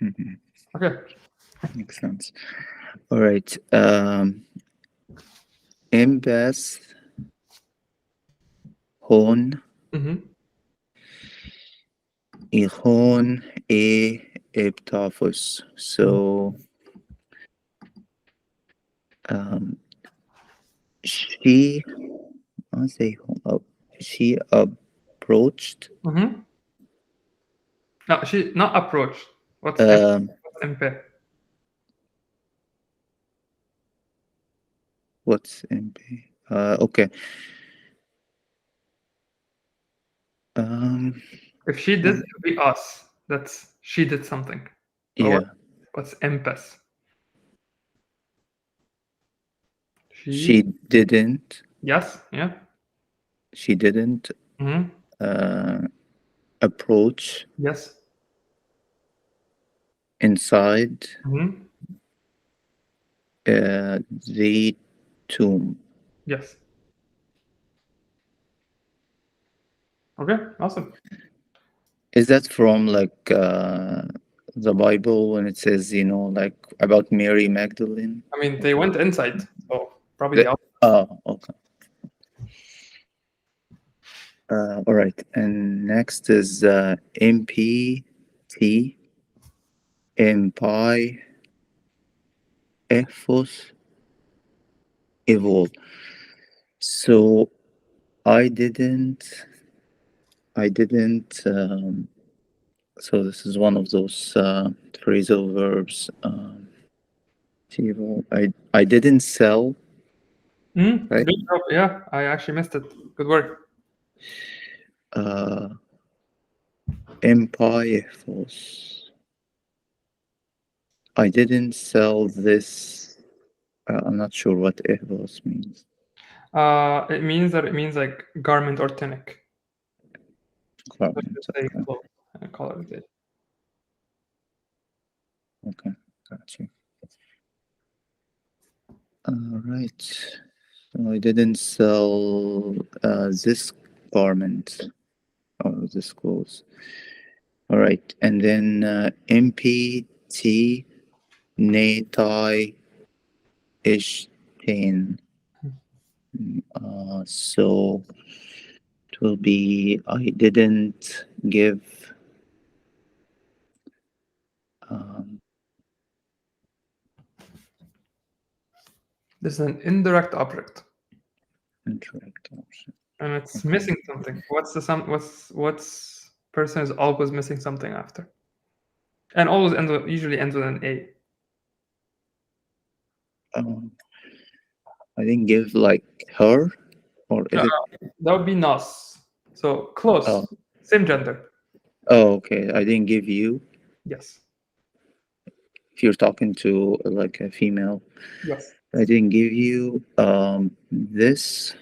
Mhm. Okay. Makes sense. All right. Imbas hon Mm-hmm. ihon eptaphus. So she I say she approached Mm-hmm. No, she not approached. What's MP? what's MP? Okay. If she did, it would be us. That's she did something. But yeah. what's impes? She didn't. Yes. Yeah. She didn't Mm-hmm. approach Yes. inside Mm-hmm. the tomb. Yes. Okay. Awesome. Is that from like the Bible when it says, like about Mary Magdalene? I mean, they went inside, so probably the opposite. Oh, okay. All right. And next is MPT, MPI, Ephos, Evol. So I didn't. So this is one of those phrasal verbs. I didn't sell. Right. Good job. Yeah, I actually missed it. Good work. Empire Force. I didn't sell this. I'm not sure what Evos means. It means like garment or tunic. Garment. Say Okay. clothes. Call it a day. Okay. Gotcha. All right. So I didn't sell this garment or this clothes. All right. And then MPT Natai Ishtain. So it will be I didn't give This is an indirect object, incorrect option. and it's missing something. What's the what's person is always missing something after, and always usually ends with an A. I didn't give like her, or is it? That would be nos. So close, Oh, same gender. okay. I didn't give you. Yes. If you're talking to like a female, Yes. I didn't give you this,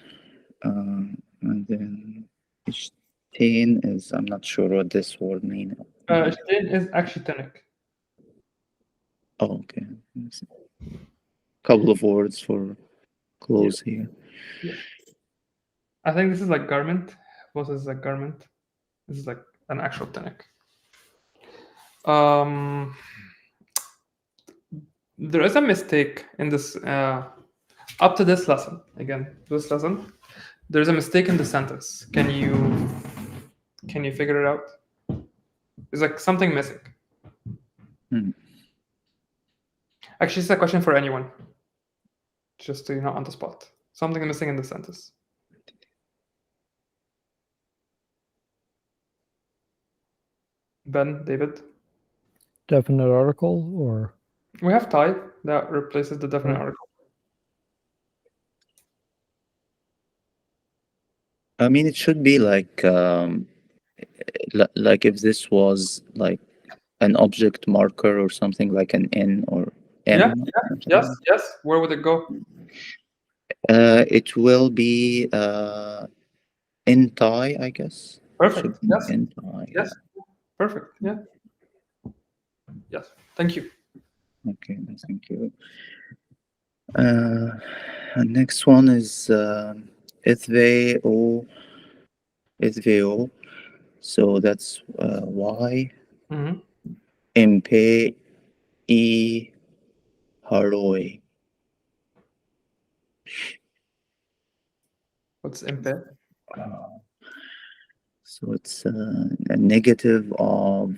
and then Ishtain is I'm not sure what this word means. Shtein is actually tunic. Oh, okay. Couple of words for clothes here. Yeah. I think this is like garment. What is like garment? This is like an actual tunic. There is a mistake in this. Up to this lesson, again, this lesson, there's a mistake in the sentence. Can you figure it out? There's like something missing. Actually, it's a question for anyone. Just to, on the spot. Something missing in the sentence. Ben, David. definite article or? We have tie that replaces the definite Okay. article. I mean, it should be like like if this was like an object marker or something like an N or Yeah, M. or yes, something. yes. Where would it go? It will be in tie, I guess. Perfect. Should be Yes, in tie. yes. Perfect. Yeah. Yes. Thank you. Okay, thank you. Next one is SVO. SVO. So that's Y. Mm-hmm. MP E Haroi. What's imped? So it's a negative of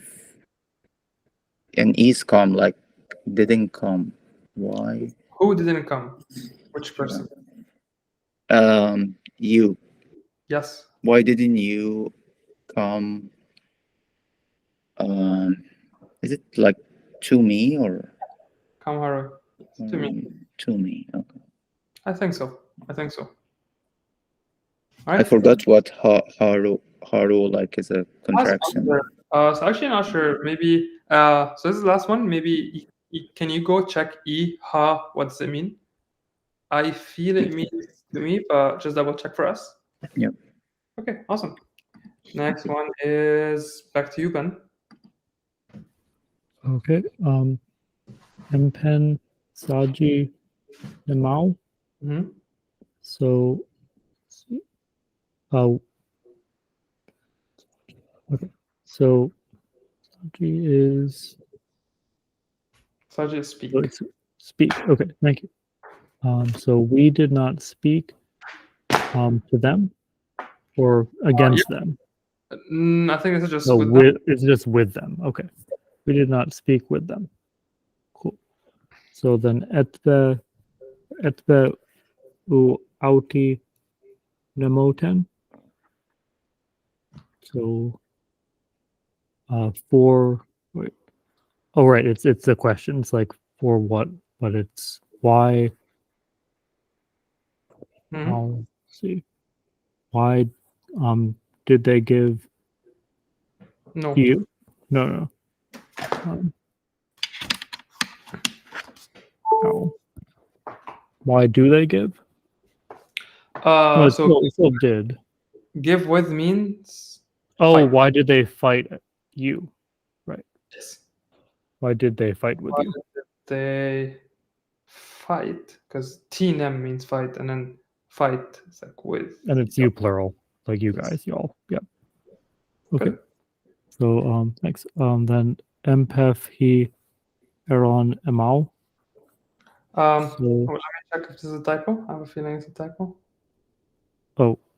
an E's come, like didn't come. Why? Who didn't come? Which person? You. Yes. Why didn't you come? Is it like to me or Kamharu. To me. to me? Okay. I think so. I think so. All I right. forgot what haru like is a contraction. So actually not sure. Maybe so this is the last one. Maybe can you go check ha? What does it mean? I feel it means to me, but just double check for us. Yep. Okay, awesome. Next one is back to you, Ben. Okay. Mpen Saji Namau. Mm-hmm. So, okay. So, Saji is So just speak. oh, it's speak. Okay, thank you. So we did not speak to them or against them. I think this is just No, with them. it's just with them. Okay, we did not speak with them. Cool. So then etbe u auti nemoten. So for wait. Oh right, it's a question. It's like for what, but it's why. Mhm. I'll see. Why did they give No. you? No. No. Why do they give? No, it So still did. give with means Oh, fight. why did they fight you? Right. Yes. Why did they fight with Why you? did they fight? Because tnem means fight, and then fight is like with. And it's you plural, like you guys, y'all. Yep. Okay. Good. So thanks. Then MPEF he Aaron Emau. Let So me check if this is a typo. I have a feeling it's a typo.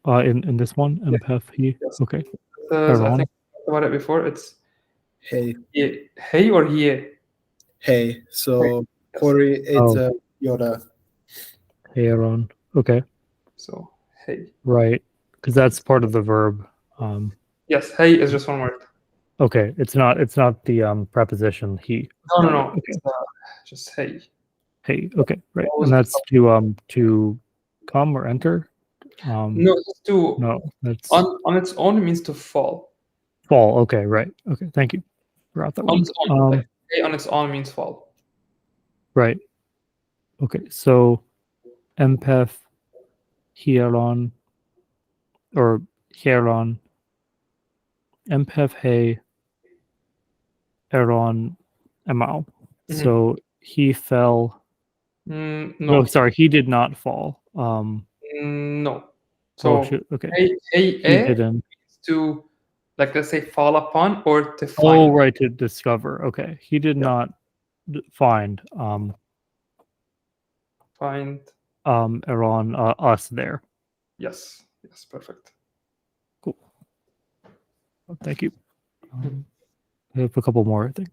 in this one, MPEF he. Yes. Okay. I Aaron. think I talked about it before. It's Hey, hey or ye. hey. So Yes. Corey, it's Oh. Yoda. Hey Aaron. Okay. So hey. Right. Because that's part of the verb. Yes, hey is just one word. Okay. It's not the preposition he. No. Okay. It's, just hey. Hey. Okay. Right. Always And that's to come or enter. No, it's to No, that's on its own it means to fall. fall. Okay. Right. Okay. Thank you. Forgot that On one. its own, like hey on its own means fall. Right. Okay. So MPEF hieron or hieron MPEF hey Aaron Emau. So he fell. No. No, sorry, he did not fall. No. Oh So shoot. Okay. hey He didn't. means to, like, let's say fall upon or to find. Oh, right, to discover. Okay. He did Yeah. not find Find. Aaron us there. Yes, perfect. Cool. Thank you. I have a couple more, I think.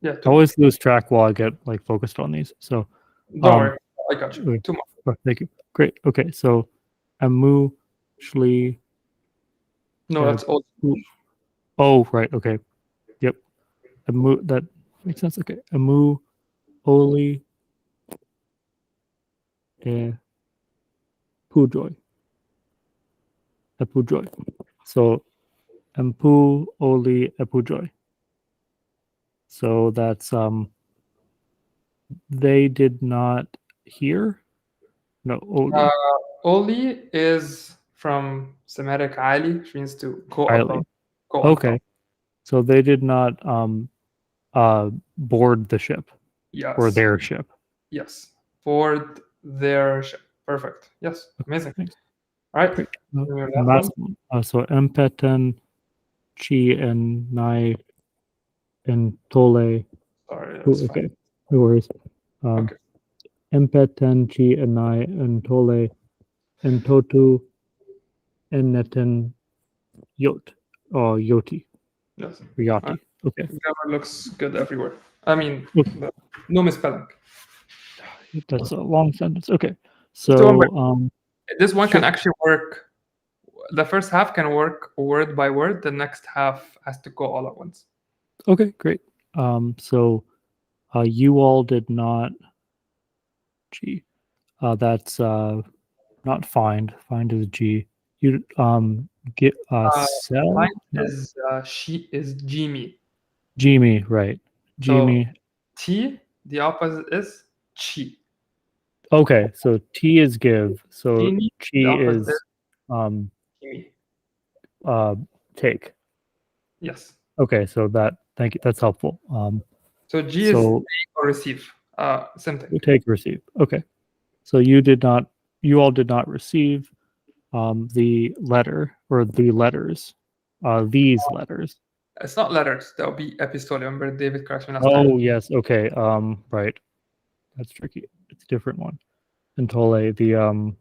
Yeah. I always lose track while I get like focused on these. So Don't worry, I got you. okay. 2 more. Oh, thank you. Great. Okay. So Amu Shli. No, that's old. Oh, right. Okay. Yep. Amu that Makes sense. Okay. Emu, Oli, Pujoy. Epujoy. So Empu, Oli, Epujoy. So that's they did not hear. No, Oli. Oli is from Semitic Ali, which means to go Ali. above, go on Okay. top. So they did not board the ship Yes. or their ship. Yes. Board their ship. Perfect. Yes. Amazing. Thanks. All right. Great. Your And last last one. one. So Empeten, Chi, and Nai, and Tole. Sorry, that's fine. Okay. No worries. Okay. Empeten, Chi, and Nai, and Tole, and Totu, and Neten, Yot, or Yoti, Yes. or Yati. Okay. Grammar looks good everywhere. I mean, Okay. no misspelling. That's a long sentence. Okay. Just do one by- So This one can sure. actually work. The first half can work word by word. The next half has to go all at once. Okay, great. So you all did not G. That's not find. Find is G. You get sell. Mine No. is she is Jimmy. Jimmy, right. So Jimmy. T, the opposite is chi. Okay, so T is give. So Genie, chi the opposite is um Jimmy. take. Yes. Okay, so that thank you. That's helpful. So G is So take or receive. Same thing. we take receive. Okay. So you all did not receive the letter or the letters. These letters. It's not letters. That'll be epistole. Remember David corrects me last Oh time. yes, okay. Right. That's tricky. It's a different one. And Tole, the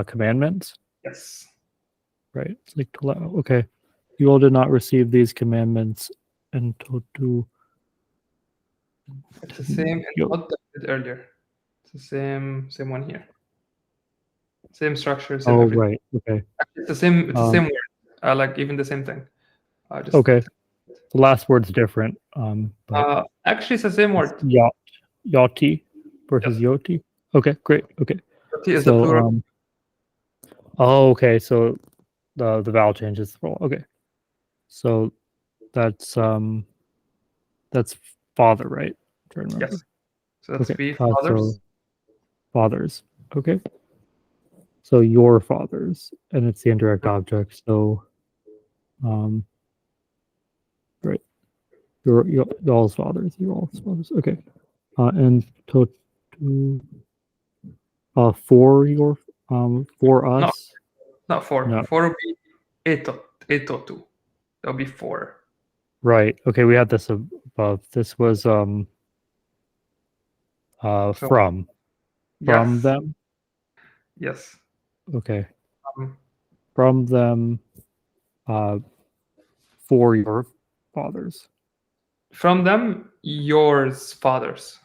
commandments. Yes. Right. It's like Tole. Okay. You all did not receive these commandments and Totu. It's the same in Yo. what I did earlier. It's the same one here. Same structure, same Oh everything. right. Okay. It's the same. It's the same word. Like even the same thing. Just Okay. The last word's different. But actually, it's the same word. Yoti versus Yes. Yoti. Okay, great. Okay. T is the plural. Oh, okay. So the vowel changes the role. Okay. So that's father, right? I'm trying to remember. Yes. So that's Okay. be fathers. So fathers. Okay. So your fathers, and it's the indirect object. So, right. Your y'all's fathers. Your all's fathers. Okay. And to for your for us. Not four. No. Four would be etotu. That'll be four. Right. Okay. We had this above. This was from Yes. them. Yes. Okay. From them for your fathers. From them, yours fathers.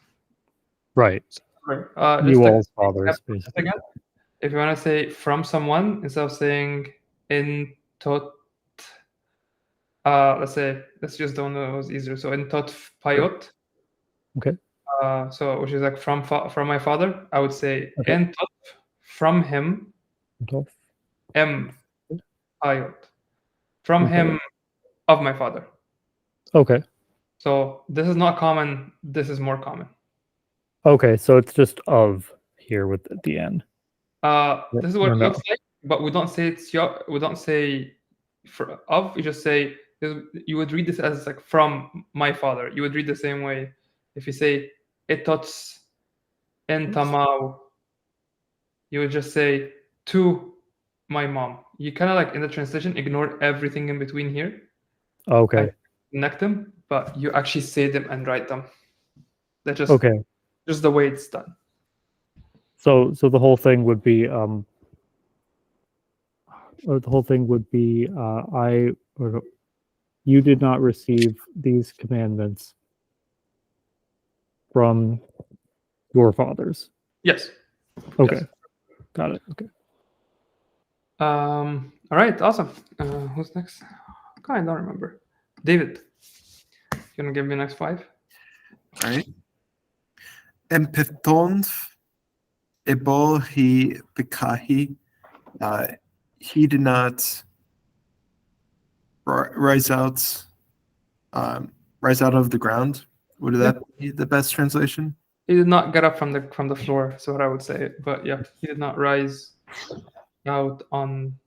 Right. Right. You all's fathers, basically. Again, if you want to say from someone instead of saying in tot, let's just do one of those easier. So in tot payot. Okay. So which is like from my father, I would say Okay. in tot from him. M payot. From him of my father. Okay. So this is not common. This is more common. Okay, so it's just of here with the end. This is what it looks like, but we don't say it's your. We don't say for of. You just say you would read this as like from my father. You would read the same way if you say etots en tamau. You would just say to my mom. You kind of like in the translation ignore everything in between here. Okay. And connect them, but you actually say them and write them. That's just okay. Just the way it's done. So the whole thing would be you did not receive these commandments from your fathers. Yes. Okay. Yes. Got it. Okay. All right. Awesome. Who's next? I don't remember. David. You wanna give me the next 5? All right. Empithonf ebo he pikahi. He did not rise out of the ground. Would that be the best translation? He did not get up from the floor. Is what I would say. But yeah, he did not rise out on.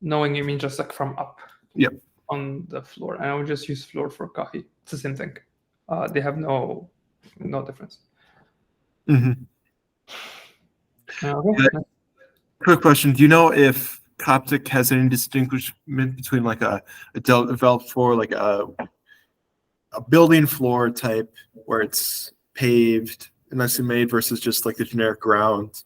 Knowing it means just like from up. Yep. On the floor, and I would just use floor for kahi. It's the same thing. They have no difference. Mm-hmm. Okay. Quick question: do you know if Coptic has any distinguishment between like a developed floor, like a building floor type where it's paved and nicely made versus just like the generic ground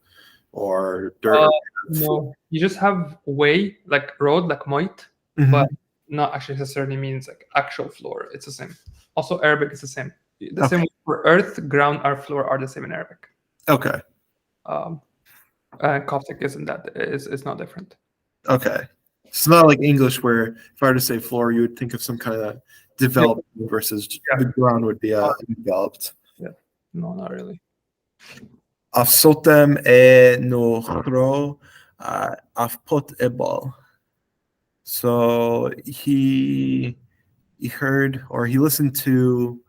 or dirt? No, you just have way like road, like moit, but not actually necessarily means like actual floor. It's the same. Also, Arabic is the same. The same for earth, ground, or floor are the same in Arabic. Okay. Coptic isn't that. It's not different. Okay. It's not like English where if I were to say floor, you would think of some kind of developed versus the ground would be developed. Yeah. No, not really. Afsotem e nochro afpot ebal. So he heard or he listened to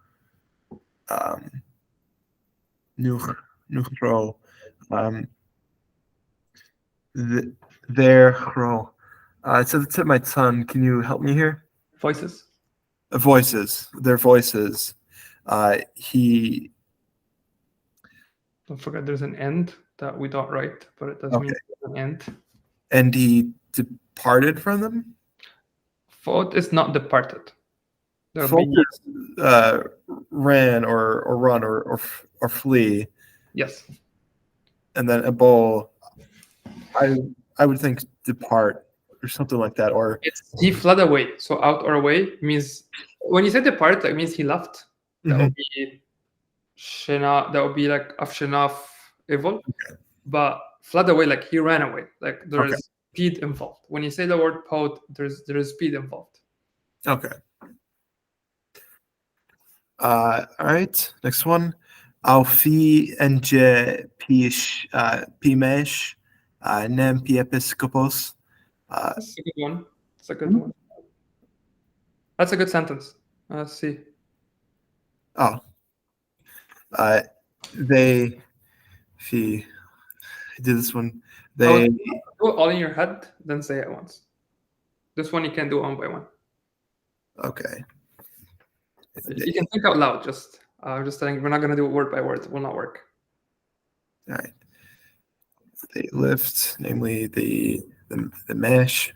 Nuchro, their chro. It's at the tip of my tongue. Can you help me here? Voices. Voices. Their voices. He. Don't forget, there's an end that we don't write, but it does mean an end. And he departed from them. Fought is not departed. Fought ran or run or flee. Yes. And then ebo, I would think depart or something like that. Or he fled away. So out or away means when you say depart, that means he left. That would be shena. That would be like afshenaf evil. But fled away, like he ran away. Like there is speed involved. When you say the word pout, there is speed involved. Okay. All right. Next one. Alfi enje pimesh nem piepiskopos. That's a good one. That's a good one. That's a good sentence. Let's see. Oh. They. Fee. I did this one. They do it all in your head, then say it once. This one you can do one by one. Okay. You can think out loud. Just saying, we're not gonna do it word by word. It will not work. All right. They lift, namely the mesh.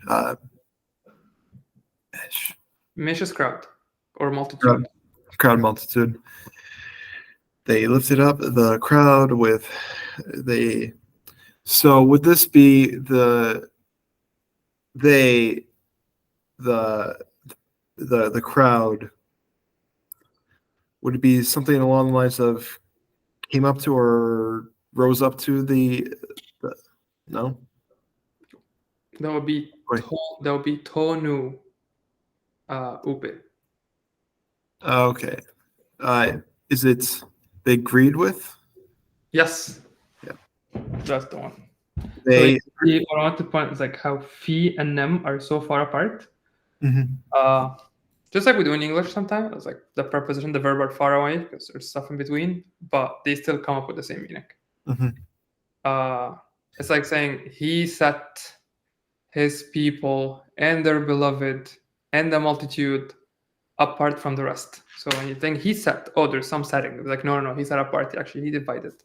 Mesh. Mesh is crowd or multitude. Crowd multitude. They lifted up the crowd with they. So would this be the crowd? Would it be something along the lines of came up to or rose up to the no? That would be tonu upe. Okay. Is it they agreed with? Yes. Yeah. That's the one. They. So what I want to point is like how fi and nem are so far apart. Just like we do in English sometimes, it's like the preposition, the verb are far away because there's stuff in between, but they still come up with the same meaning. It's like saying he set his people and their beloved and the multitude apart from the rest. So when you think he set, there's some setting. Like no, he set apart. Actually, he divided.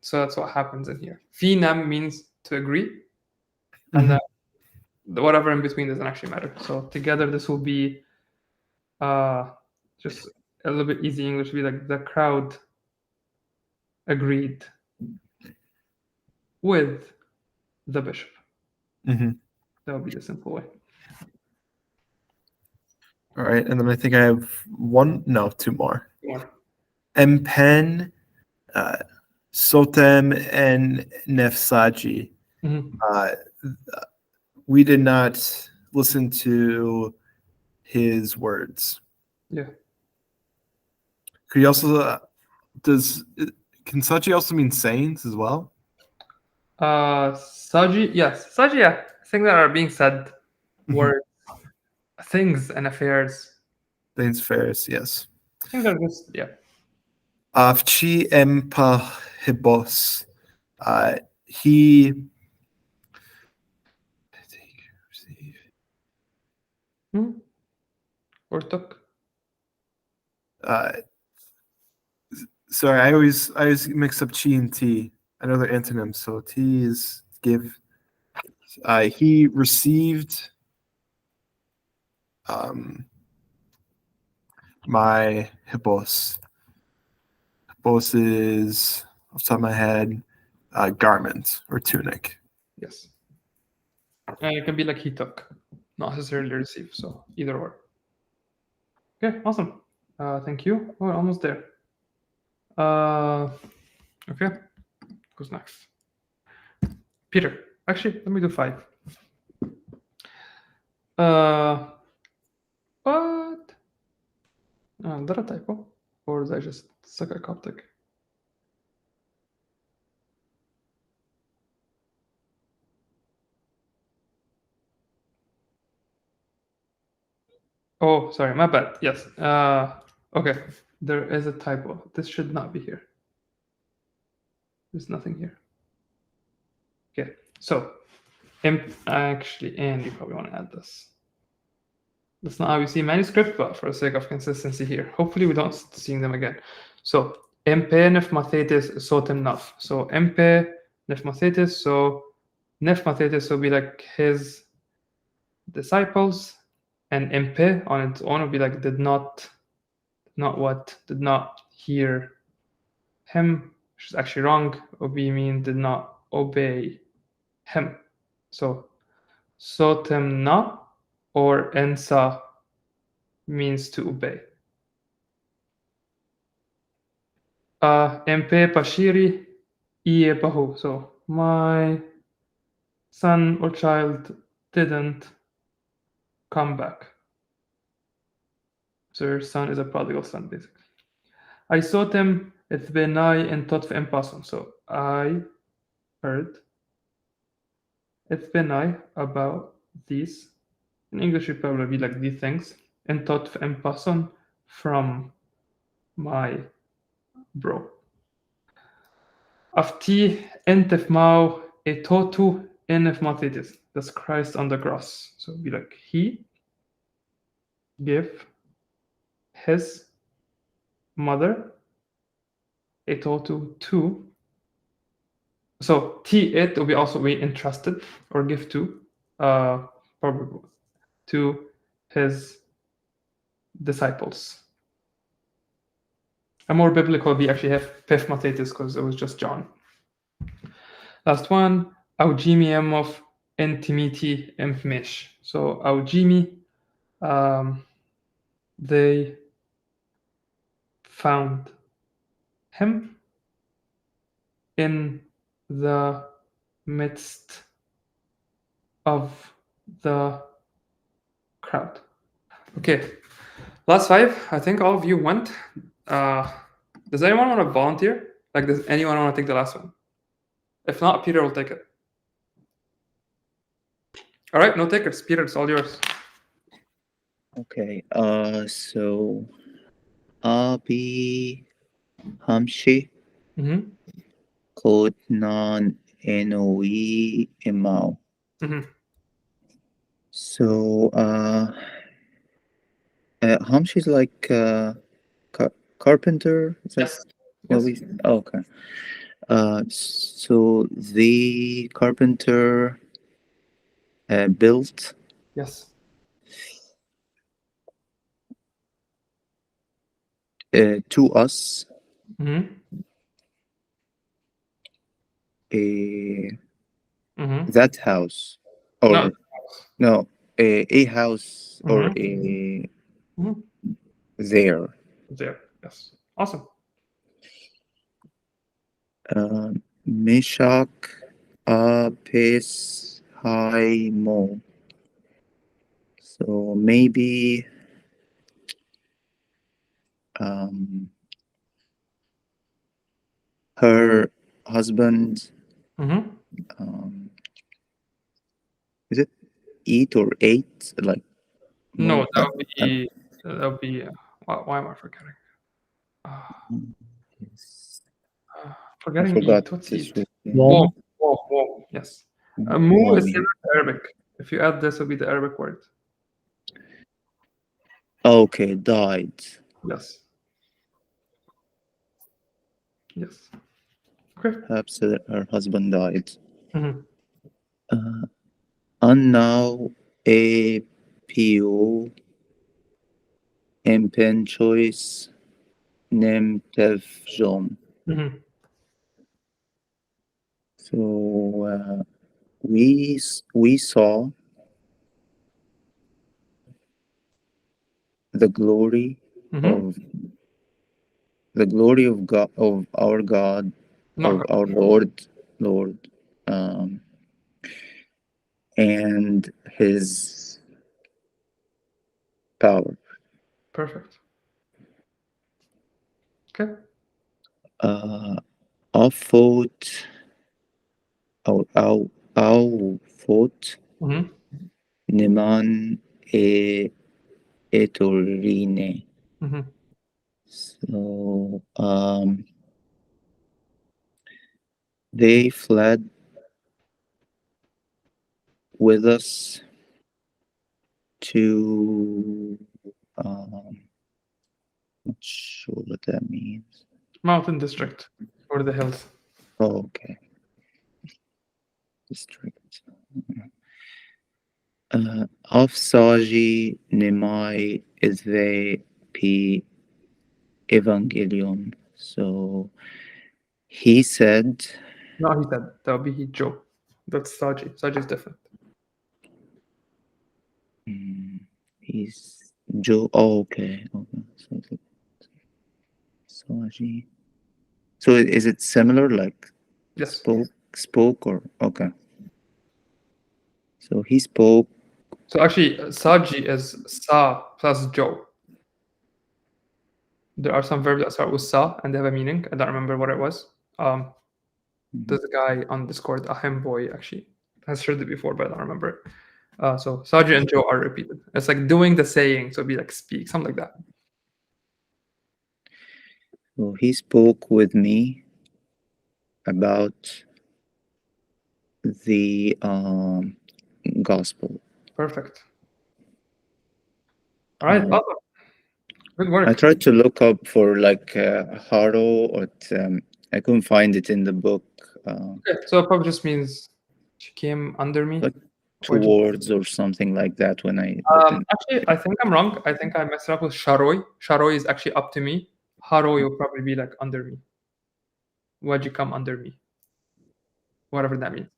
So that's what happens in here. Finam means to agree, and then whatever in between doesn't actually matter. So together, this will be just a little bit easy English. Be like the crowd agreed with the bishop. That would be the simple way. All right, and then I think I have two more. Mpen, Sotem, and Nefsaji. We did not listen to his words. Yeah. Could you also can Saji also mean sayings as well? Saji, yes. Saji, yeah. Things that are being said, words, things and affairs. Things fairs, yes. Things are just, yeah. Avchi empahibos. He Hmm? Or took. Sorry, I always mix up chi and ti. I know they're antonyms, so ti is give. He received my hippos. Hippos is off the top of my head, garment or tunic. Yes. And it can be like he took, not necessarily receive. So either or. Okay, awesome. Thank you. Oh, we're almost there. Okay. Who's next? Peter. Actually, let me do 5. What? Is that a typo? Or is I just suck at Coptic? Oh, sorry, my bad. Yes. Okay. There is a typo. This should not be here. There's nothing here. Okay. So, actually, and you probably want to add this. That's not how we see manuscript, but for the sake of consistency here, hopefully we don't seeing them again. So, MP nefmathetis sotem naf. So, MP nefmathetis. So, nefmathetis will be like his disciples, and MP on its own will be like did not hear him, which is actually wrong. Obi mean did not obey him. So sotem na or ensa means to obey. Empe pashiri iye pahu. So my son or child didn't come back. So your son is a prodigal son, basically. I saw them at Benai and Totf Empason. So I heard at Benai about these. In English, it probably be like these things. And Totf Empason from my bro. Afti entef mau etotu enef matitis. That's Christ on the cross. So it'd be like he gave his mother etotu to. So t it will be also be entrusted or give to, probably to his disciples. A more biblical we actually have pef matitis because it was just John. Last one, augimium of intimiti empmesh. So augimi, they found him in the midst of the crowd. Okay, last 5. I think all of you went. Does anyone want to volunteer? Like, does anyone want to take the last one? If not, Peter will take it. All right, no takers. Peter, it's all yours. Okay. So Abi Hamshi Mm-hmm. Code non NOE Imao. Mm-hmm. So Hamshi is like carpenter. Is that Yes. what Yes. we? Oh, okay. So the carpenter built Yes. to us Mm-hmm. a Mm-hmm. that house or No. a house or Mhm. a Mhm. there. There. Yes. Awesome. Meshach Apes Mo. So maybe her husband, Mm-hmm. is it eat or ate? Like No, that an- would be. Why am I forgetting? I Forgetting forgot eat. What's this eat? word. Walnut. Whoa. Yes. Mu is Wally. similar to Arabic. If you add this, it would be the Arabic word. Okay, died. Yes. Yes. Okay. Perhaps her husband died. Mm-hmm. And now a PO impen choice nem tevjom. Mm-hmm. So we saw the glory Mm-hmm. of God, of our God, Not of good. our Lord, and His power. Perfect. Okay. Our foot, our foot, Mm-hmm. Neman e etorine. Mm-hmm. So they fled with us to not sure what that means. Mountain district or the hills. Oh, okay. District. Afsaji Nemai is the P Evangelion. So he said, No, he said that would be Joe. That's Saji. Saji is different. he's Joe. Oh, okay. Saji. So is it similar, like Yes. spoke or okay? So he spoke. So actually, Saji is Sa plus Joe. There are some verbs that start with Sa and they have a meaning. I don't remember what it was. There's a guy on Discord, Ahem Boy, actually has heard it before, but I don't remember it. So Saji and Joe are repeated. It's like doing the saying, so it'd be like speak, something like that. So he spoke with me about the gospel. Perfect. All right, awesome. Good I work. tried to look up for like Haro, but I couldn't find it in the book. Okay, so it probably just means she came under me. Like two Or just- words or something like that when I looked in. Actually, I think I'm wrong. I think I messed it up with Sharoi. Sharoi is actually up to me. Haroi will probably be like under me. Why'd you come under me? Whatever that means.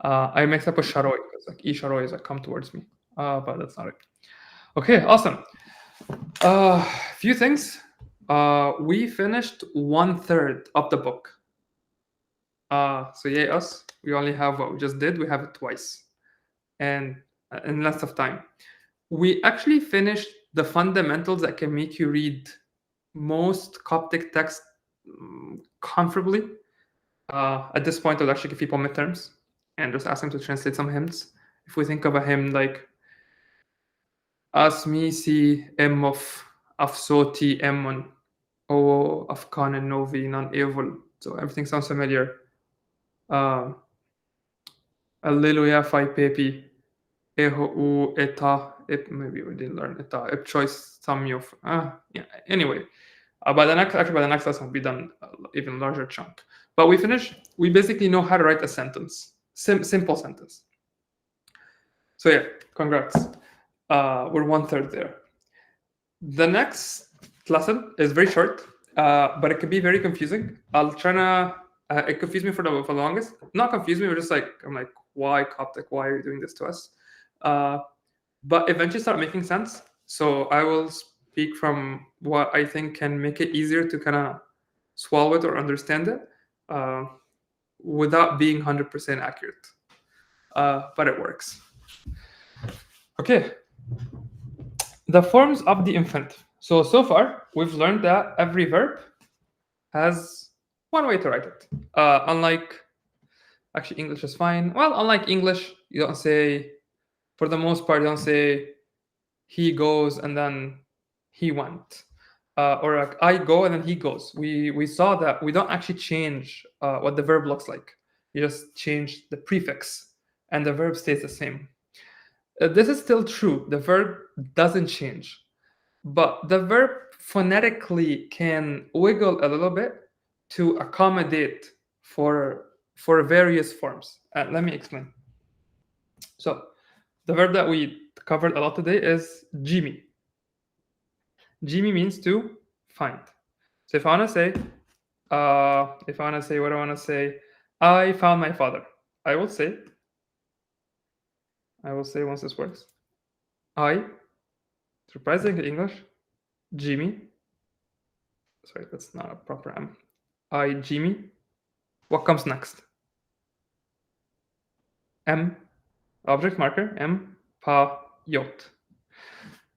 I mixed up with Sharoi because like Isharoi is like come towards me. But that's not it. Okay, awesome. Few things. We finished 1/3 of the book. So yay us. We only have what we just did. We have it twice, and in less of time. We actually finished the fundamentals that can make you read most Coptic text comfortably. At this point, I'll actually give people midterms and just ask them to translate some hymns. If we think of a hymn like Asmisi Emof Afsoti Emon O Afkan and Novi non evil. So everything sounds familiar. Alleluia Fai Pepi Eho U Eta maybe we didn't learn Eta Ip choice Samyof. Yeah. Anyway. By the next lesson will be done even larger chunk. But we basically know how to write a sentence. Simple sentence. So yeah, congrats. We're 1/3 there. The next lesson is very short, but it could be very confusing. I'll try to. It confused me for the longest. Not confused me, but just like I'm like, why Coptic? Why are you doing this to us? But eventually start making sense. So I will speak from what I think can make it easier to kind of swallow it or understand it, without being 100% accurate. But it works. Okay. The forms of the infinitive. So far, we've learned that every verb has one way to write it. Unlike, actually, English is fine. Well, unlike English, you don't say, for the most part, you don't say he goes and then he went. Or like I go and then he goes. We saw that we don't actually change what the verb looks like. You just change the prefix and the verb stays the same. This is still true. The verb doesn't change, but the verb phonetically can wiggle a little bit to accommodate for various forms. Let me explain. So the verb that we covered a lot today is Jimmy. Jimmy means to find. So if I want to say, what I want to say, I found my father. I will say once this works, I, surprising in English, Jimmy. Sorry, that's not a proper M. I, Jimmy. What comes next? M, object marker, M, pa, yot.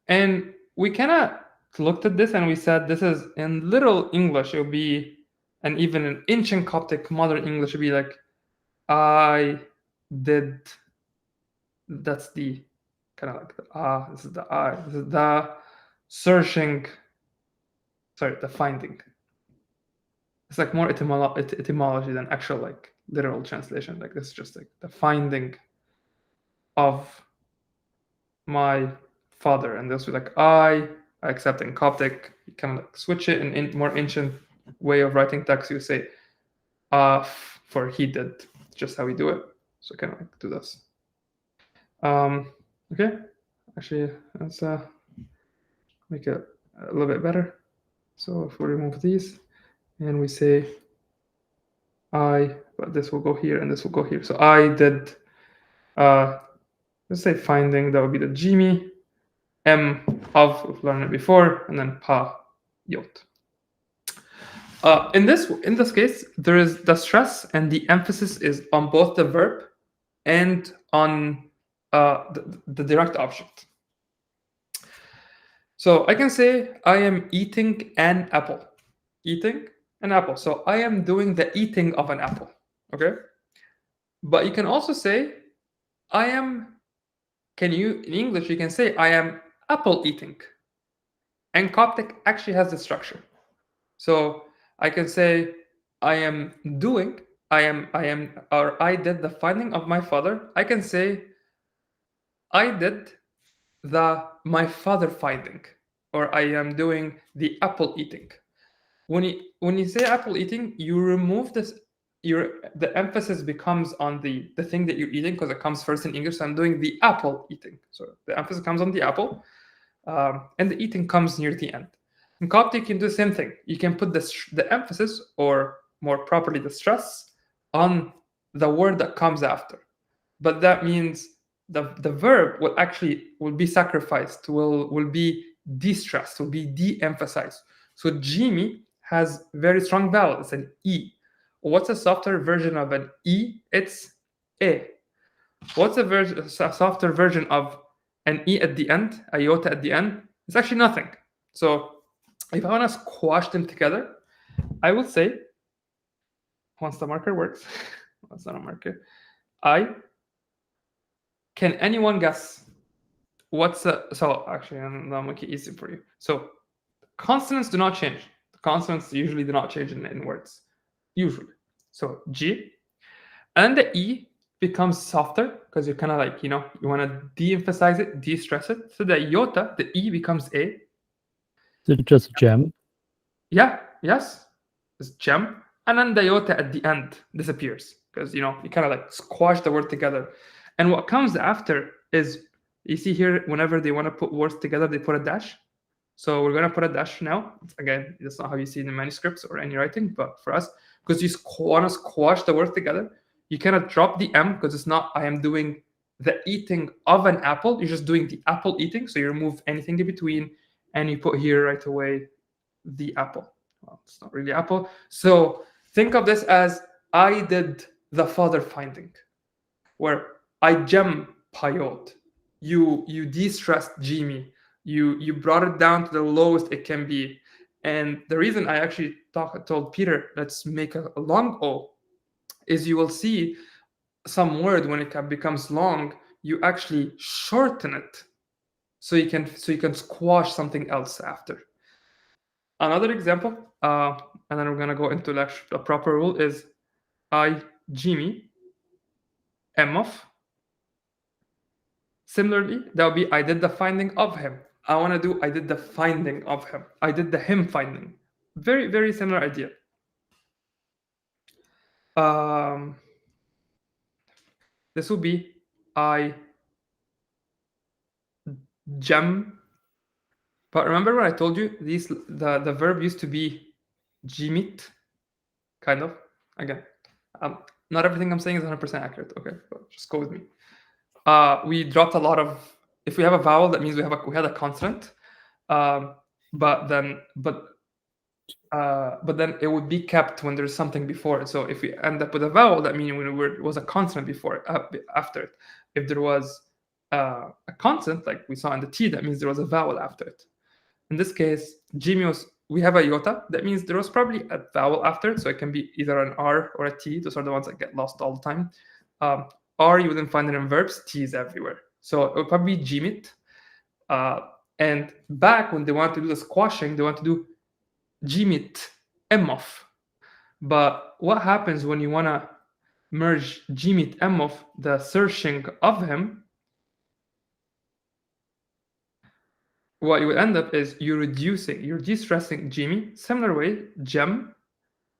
And we kind of looked at this and we said this is in Little English, it would be, and even in ancient Coptic modern English, it would be like, I did. That's the kind of like the this is the I. This is the searching. Sorry, the finding. It's like more etymology than actual like literal translation. Like this is just like the finding of my father, and this was like I accept in Coptic. You kind of like switch it in more ancient way of writing text. You say for he did, just how we do it. So kind of like do this. Okay, actually let's make it a little bit better. So if we remove these and we say I, but this will go here and this will go here. So I did, let's say finding, that would be the Jimmy, M of, we've learned it before, and then pa, yot. In this case, there is the stress and the emphasis is on both the verb and on the direct object. So I can say I am eating an apple. Eating an apple. So I am doing the eating of an apple. Okay? But you can also say I am, in English, you can say I am apple eating. And Coptic actually has this structure. So I can say I am doing, or I did the finding of my father. I can say I did my father finding, or I am doing the apple eating. When you say apple eating, you remove this. The emphasis becomes on the thing that you're eating because it comes first in English. So I'm doing the apple eating. So the emphasis comes on the apple, and the eating comes near the end. In Coptic, you can do the same thing. You can put the emphasis, or more properly, the stress, on the word that comes after. But that means the verb will be sacrificed, will be de-stressed, will be de-emphasized. So Jimmy has very strong vowel. It's an E. What's a softer version of an E? It's A. What's a softer version of an E at the end, a iota at the end? It's actually nothing. So if I want to squash them together, I will say, once the marker works, that's not a marker, can anyone guess what's so actually I'll make it easy for you. So consonants do not change. The consonants usually do not change in words. Usually. So G. And the E becomes softer because you're kind of like, you want to de-emphasize it, de-stress it. So the iota, the E becomes A. Is it just gem? Yeah, yes. It's gem. And then the iota at the end disappears because, you kind of like squash the word together. And what comes after is, you see here, whenever they want to put words together, they put a dash. So we're going to put a dash now. Again, that's not how you see it in manuscripts or any writing, but for us, because you want to squash the words together, you cannot drop the M because it's not, I am doing the eating of an apple. You're just doing the apple eating. So you remove anything in between and you put here right away the apple. Well, it's not really apple. So think of this as I did the father finding, where I gem payot. You de-stressed Jimmy. You brought it down to the lowest it can be. And the reason I actually told Peter, let's make a long O, is you will see some word when it becomes long, you actually shorten it so you can squash something else after. Another example, and then we're gonna go into like a proper rule, is I Jimmy M of. Similarly, that would be I did the finding of him. I want to do I did the finding of him. I did the him finding. Very, very similar idea. This would be I gem. But remember when I told you the verb used to be jimit, kind of. Again, not everything I'm saying is 100% accurate. Okay, but just go with me. We dropped a lot of. If we have a vowel, that means we had a consonant. But then it would be kept when there's something before it. So if we end up with a vowel, that means when it was a consonant before it, after it. If there was a consonant, like we saw in the T, that means there was a vowel after it. In this case, gemios, we have a iota. That means there was probably a vowel after it. So it can be either an R or a T. Those are the ones that get lost all the time. R, you wouldn't find it in verbs. T is everywhere. So it would probably be gemit. And back when they want to do the squashing, they want to do Jimit Emof. But what happens when you want to merge Jimit Emof, the searching of him? What you would end up is you're de-stressing Jimmy. Similar way, Gem,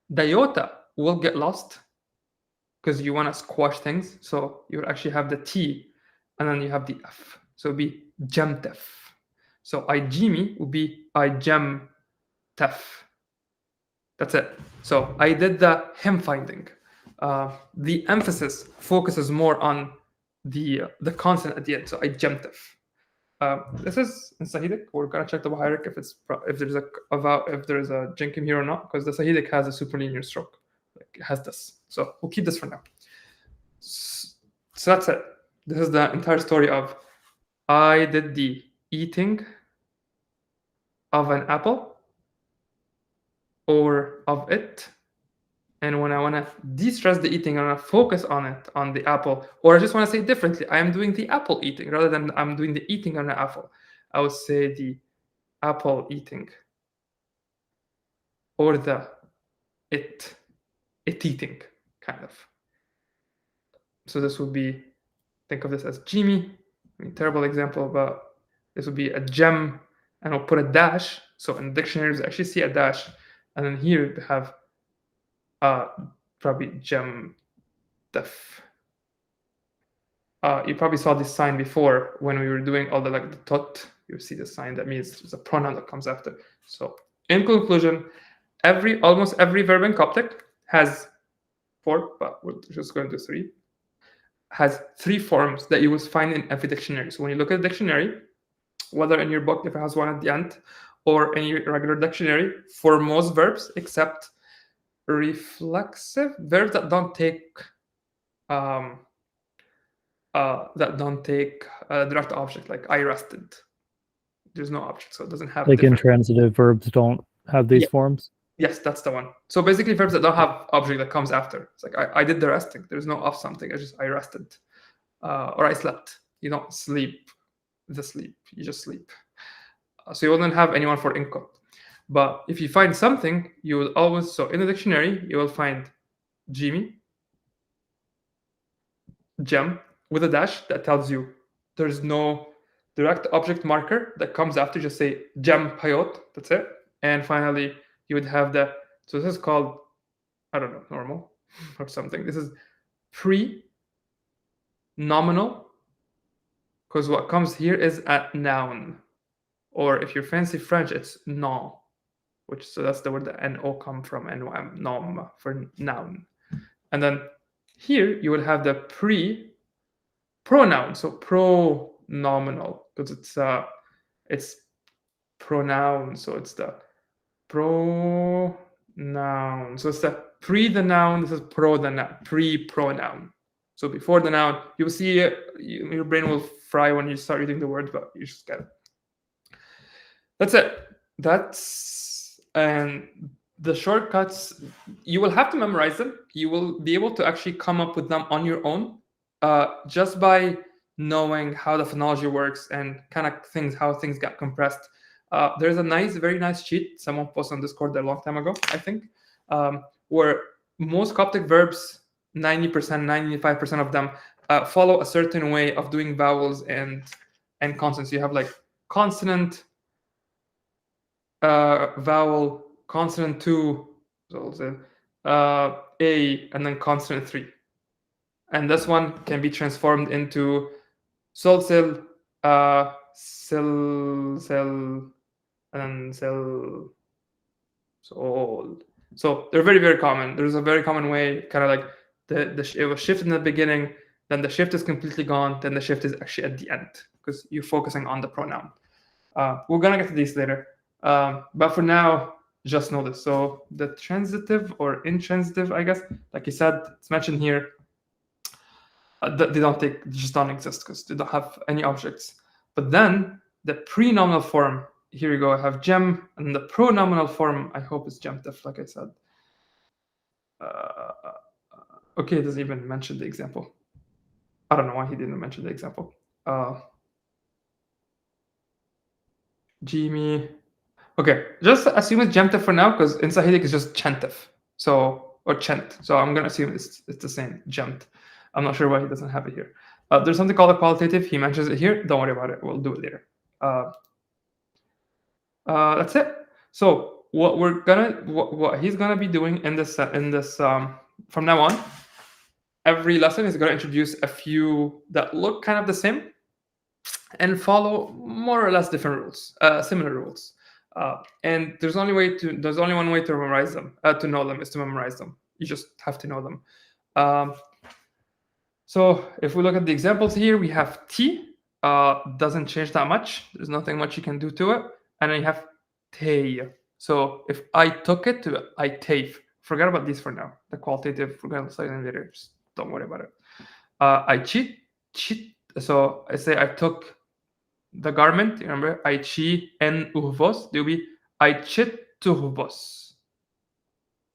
the iota will get lost because you want to squash things. So you actually have the T and then you have the F. So it would be Gemtef. So I Jimmy would be I Gem Tef. That's it. So I did the him finding. The emphasis focuses more on the consonant at the end. So I Gemtef. This is in Sahidic. We're gonna check the Bohairic if there's if there is a jinkim here or not, because the Sahidic has a superlinear stroke. Like it has this. So we'll keep this for now. So that's it. This is the entire story of I did the eating of an apple or of it. And when I want to de-stress the eating, I want to focus on it, on the apple, or I just want to say it differently. I am doing the apple eating rather than I'm doing the eating on the apple. I would say the apple eating or the it eating, kind of. So this would be, think of this as Jimmy. I mean, terrible example, but this would be a gem, and I'll put a dash. So in dictionaries, I actually see a dash, and then here we have probably gem def. You probably saw this sign before when we were doing all the tot. You see the sign that means there's a pronoun that comes after. So in conclusion, almost every verb in Coptic has 4, but we're just going to 3. Has 3 forms that you will find in every dictionary. So when you look at the dictionary, whether in your book if it has one at the end, or in your regular dictionary, for most verbs except reflexive verbs that don't take direct object, like I rested. There's no object, so it doesn't have like intransitive verbs don't have these forms. Yes, that's the one. So basically verbs that don't have object that comes after. It's like I did the resting. There's no of something. I rested, or I slept. You don't sleep the sleep. You just sleep. So you wouldn't have anyone for inco. But if you find something, you will always, so in the dictionary, you will find Jimmy, gem, with a dash that tells you there's no direct object marker that comes after. Just say gem payot, that's it. And finally, you would have so this is called, I don't know, normal or something. This is pre-nominal, because what comes here is a noun. Or if you're fancy French, it's nom, so that's the word that N-O come from, nom, for noun. And then here you would have the pronoun, so pronominal, because it's pronoun, so it's the pronoun. So it's the the noun, this is the noun, pre-pronoun. So before the noun, you'll see your brain will fry when you start reading the words, but you just get it. That's it. That's And the shortcuts, you will have to memorize them. You will be able to actually come up with them on your own, just by knowing how the phonology works and kind of how things get compressed. There's a very nice cheat someone posted on Discord a long time ago, I think, where most Coptic verbs, 90%, 95% of them, follow a certain way of doing vowels and consonants. You have like consonant, vowel, consonant 2, A, and then consonant 3. And this one can be transformed into sol, sil, and sil, sol. So they're very, very common. There's a very common way, kind of like it was shift in the beginning, then the shift is completely gone, then the shift is actually at the end because you're focusing on the pronoun. We're gonna get to these later. But for now, just know this. So the transitive or intransitive, I guess, like you said, it's mentioned here. They just don't exist because they don't have any objects. But then the prenominal form, here you go, I have gem, and the pronominal form, I hope is gemtif, like I said. Okay, it doesn't even mention the example. I don't know why he didn't mention the example. Jimmy. Okay, just assume it's gemtif for now because in Sahidic it's just chentif. So, or chent. So I'm going to assume it's the same, gent. I'm not sure why he doesn't have it here. There's something called a qualitative. He mentions it here. Don't worry about it. We'll do it later. That's it. So what he's gonna be doing in this from now on, every lesson is gonna introduce a few that look kind of the same and follow more or less different rules, similar rules. And there's only one way to memorize them, to know them, is to memorize them. You just have to know them. So if we look at the examples here, we have T, doesn't change that much. There's nothing much you can do to it. And then you have Tei. So if I took it to I take, forget about these for now. The qualitative, we're going to study them later. Just don't worry about it. I cheat. So I say I took the garment. Remember, I chi en uhvos. There will be I chit tuhvos.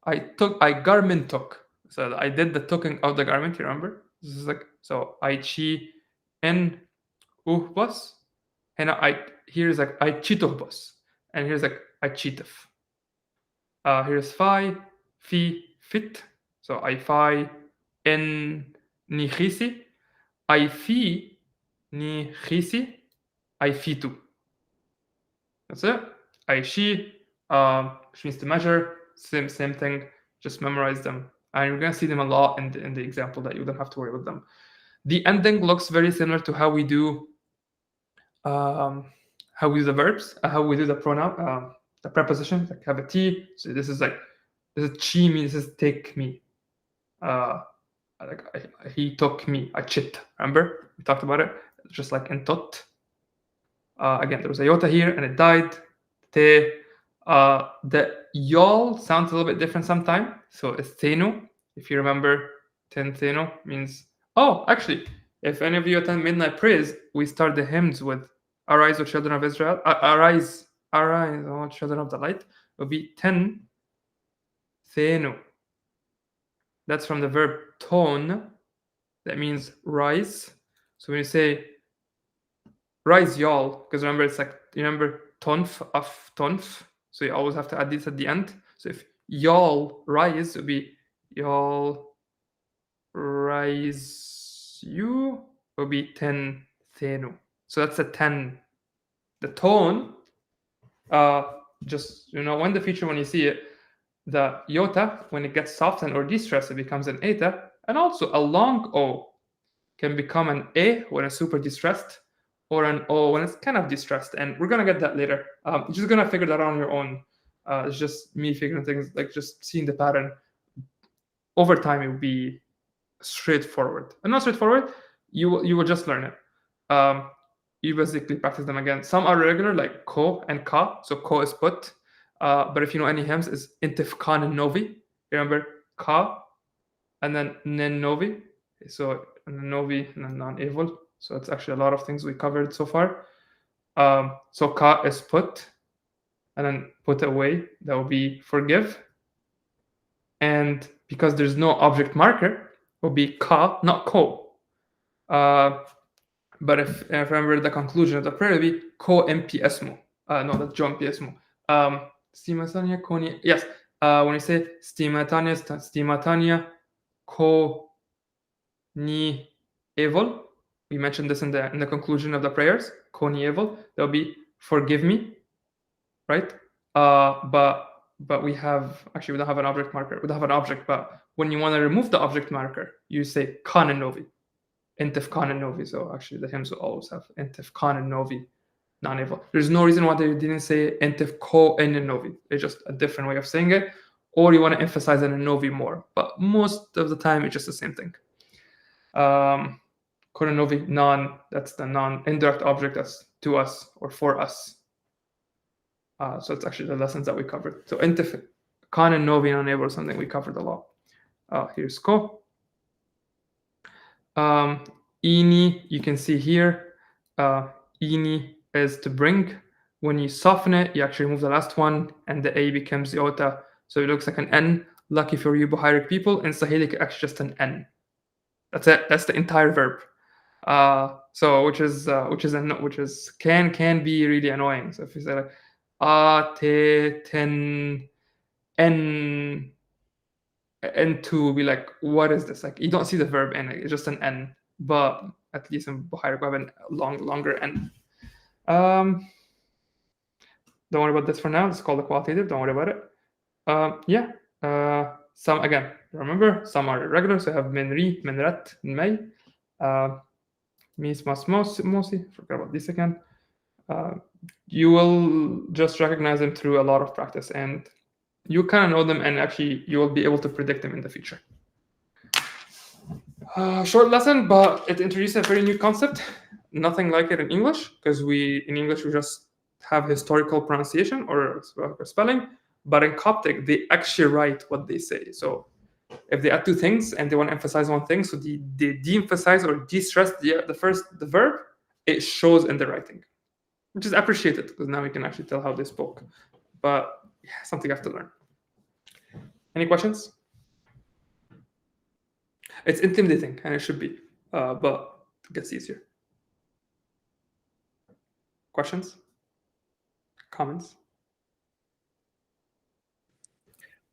I garment took. So I did the tooking of the garment. You remember? This is like, so I chi en uhvos. And here's like I chituhvos. And here's like I cheatif. Here's fi, fit. So I fi en nihisi. I fi nihisi. I fitu. That's it. I she, which means to measure. Same thing. Just memorize them. And you're gonna see them a lot in the example that you don't have to worry about them. The ending looks very similar to how we do the verbs, how we do the pronoun, the preposition. Like have a T. So this is chi me. This is take me. He took me. I chit. Remember we talked about it. Just like in tot. Again, there was a iota here and it died. Te. The y'all sounds a little bit different sometimes. So it's tenu. If you remember, tenu means. Oh, actually, if any of you attend midnight prayers, we start the hymns with "Arise, O children of Israel." Arise, O children of the light. It will be ten thenu. That's from the verb ton. That means rise. So when you say rise, y'all, because remember it's like, you remember tonf of tonf. So you always have to add this at the end. So if y'all rise, it would be y'all rise you, it would be ten thenu. So that's a 10. The tone, just, when the feature, when you see it, the iota, when it gets softened or distressed, it becomes an eta. And also a long O can become an A when it's super distressed, or an O when it's kind of distressed. And we're going to get that later. You're just going to figure that out on your own. It's just me figuring things, like just seeing the pattern. Over time, it will be straightforward. And not straightforward, you will just learn it. You basically practice them again. Some are regular, like ko and ka. So ko is put. But if you know any hymns, it's intif ka and novi. Remember ka and then nen novi. So novi and non-evil. So it's actually a lot of things we covered so far. So ka is put. and then put it away, that would be forgive. And because there's no object marker, it would be ka, not ko. But if I remember the conclusion of the prayer, it would be ko empiesmo. No, that's jo empiesmo. Stimatania koni. Yes. When you say stimatania ko ni evil, we mentioned this in the conclusion of the prayers. Ko ni evil. That would be forgive me, right? But we don't have an object marker. We don't have an object, but when you want to remove the object marker, you say kan and novi. Intif kan and novi. So actually the hymns will always have intif kan and novi, non-evil. There's no reason why they didn't say intif ko and novi. It's just a different way of saying it. Or you want to emphasize on a novi more. But most of the time, it's just the same thing. Ko and novi, that's the non-indirect object that's to us or for us. So it's actually the lessons that we covered. So intif kan and novi non-evil is something we covered a lot. Here's ko. Ini, you can see here, ini is to bring. When you soften it, you actually remove the last one, and the A becomes the iota. So it looks like an N. Lucky for you, Bohairic people. In Swahili, it's actually just an N. That's it. That's the entire verb. So which can be really annoying. So if you say like te ten n N2 will be like, what is this? Like, you don't see the verb in it. It's just an N. But at least in Bohairic, we have a longer N. Don't worry about this for now. It's called the qualitative. Don't worry about it. Some, again, remember, some are irregular. So I have minri, minret, may. Mis, mas, mosi. Forgot about this again. You will just recognize them through a lot of practice. And you kind of know them, and actually you will be able to predict them in the future. Short lesson, but it introduced a very new concept. Nothing like it in English, because in English we just have historical pronunciation or spelling, but in Coptic they actually write what they say. So if they add two things and they want to emphasize one thing, so they de-emphasize or de-stress the verb, it shows in the writing, which is appreciated because now we can actually tell how they spoke. But yeah, something I have to learn. Any questions? It's intimidating, and it should be, but it gets easier. Questions? Comments?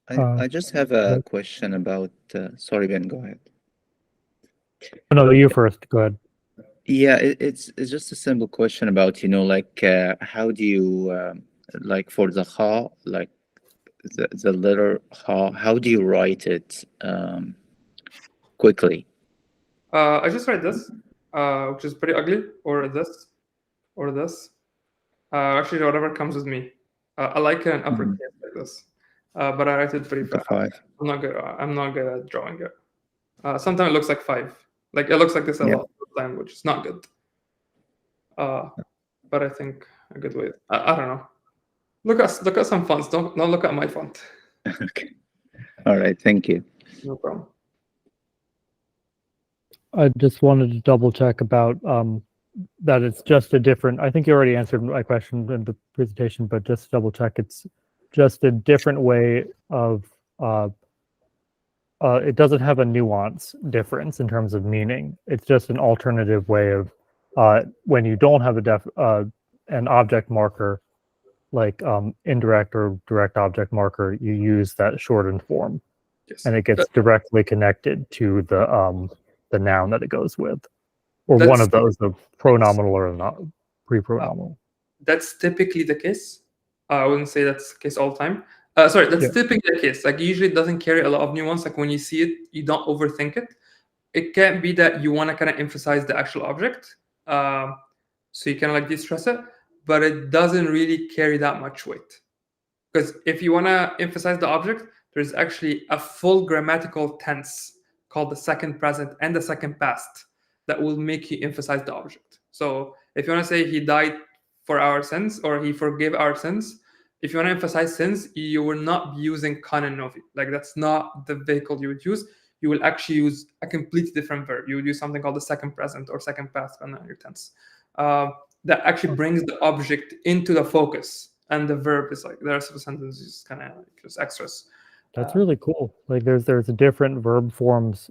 I just have a question about. Sorry, Ben. Go ahead. No, you first. Go ahead. Yeah, it's just a simple question about like how do you like for the ha, like the letter ha, how do you write it quickly? I just write this, which is pretty ugly, or this, or this. Actually, whatever comes with me. I like an uppercase like this, but I write it pretty fast. 5. I'm not good at drawing it. Sometimes it looks like 5. Like it looks like this a lot of the time, which is not good. But I think a good way. I don't know. Look at some fonts. Don't look at my font. Okay. All right. Thank you. No problem. I just wanted to double check about that it's just a different. I think you already answered my question in the presentation, but just double check. It's just a different way of. It doesn't have a nuance difference in terms of meaning. It's just an alternative way of when you don't have an object marker, like indirect or direct object marker, you use that shortened form, and it gets directly connected to the noun that it goes with, or one of those, of pronominal or not pre-pronominal. That's typically the case. I wouldn't say that's the case all the time. That's typically the case. Like usually it doesn't carry a lot of nuance. Like when you see it, you don't overthink it. It can't be that you want to kind of emphasize the actual object. So you kind of like de-stress it, but it doesn't really carry that much weight. Because if you want to emphasize the object, there's actually a full grammatical tense called the second present and the second past that will make you emphasize the object. So if you want to say he died for our sins or he forgave our sins, if you want to emphasize sins, you will not be using kan and novi. Like that's not the vehicle you would use. You will actually use a completely different verb. You would use something called the second present or second past on your tense. That actually brings the object into the focus. and the verb is like the rest of the sentence is kind of like just extras. That's really cool. Like there's different verb forms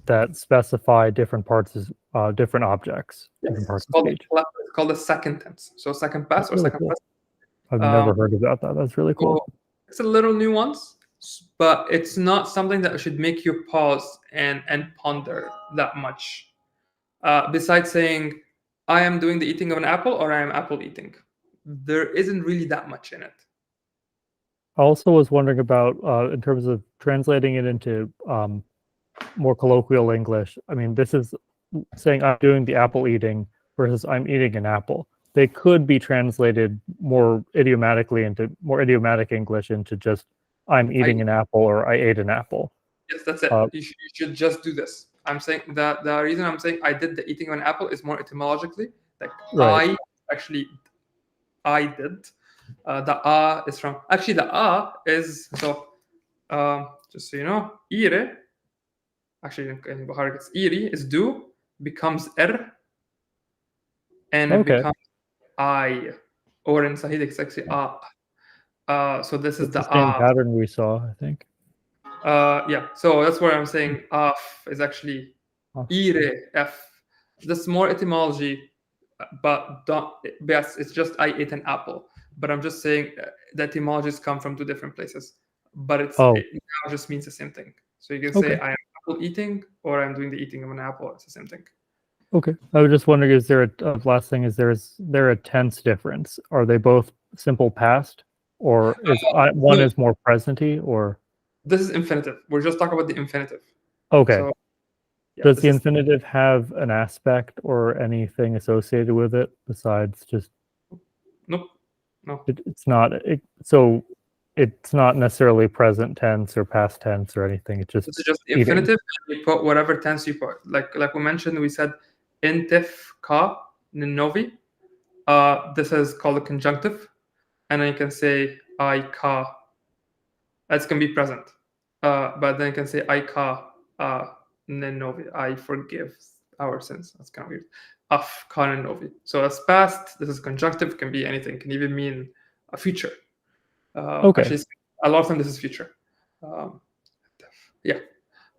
that specify different parts of different objects, different parts of speech. It's called the second tense. So second past or Really second cool. present. I've never heard about that. That's really cool. So it's a little nuance, but it's not something that should make you pause and ponder that much. Besides saying, I am doing the eating of an apple or I am apple eating. There isn't really that much in it. I also was wondering about, in terms of translating it into more colloquial English. I mean, this is saying I'm doing the apple eating versus I'm eating an apple. They could be translated more idiomatically into more idiomatic English into just I'm eating an apple or I ate an apple. Yes, that's it. You should just do this. I'm saying that the reason I'm saying I did the eating of an apple is more etymologically. Like Right. I did. The is from actually the is so. Just so you know, ire. Actually, in Bohairic it's iri is do becomes and it becomes I, or in Sahidic it's actually so this is the same pattern we saw, I think. Yeah, so that's where I'm saying af is actually ire f. That's more etymology, but yes, it's just I ate an apple. But I'm just saying the etymologies come from two different places, but it now just means the same thing. So you can say I am apple eating or I'm doing the eating of an apple. It's the same thing. Okay. I was just wondering, is there a last thing? Is there a tense difference? Are they both simple past, or is one is more presenty? Or this is infinitive. We're just talking about the infinitive. Okay. So, yeah, does the infinitive have an aspect or anything associated with it besides just? Nope. No. It's not. So it's not necessarily present tense or past tense or anything. It's just. This is just the infinitive. And you put whatever tense you put. Like we mentioned, we said intif ka novi. This is called a conjunctive, and then you can say I ka. That's gonna be present, but then you can say I ka novi. I forgive our sins. That's kind of weird. Af ka novi. So that's past. This is conjunctive. Can be anything. Can even mean a future. Actually, a lot of time this is future. Yeah.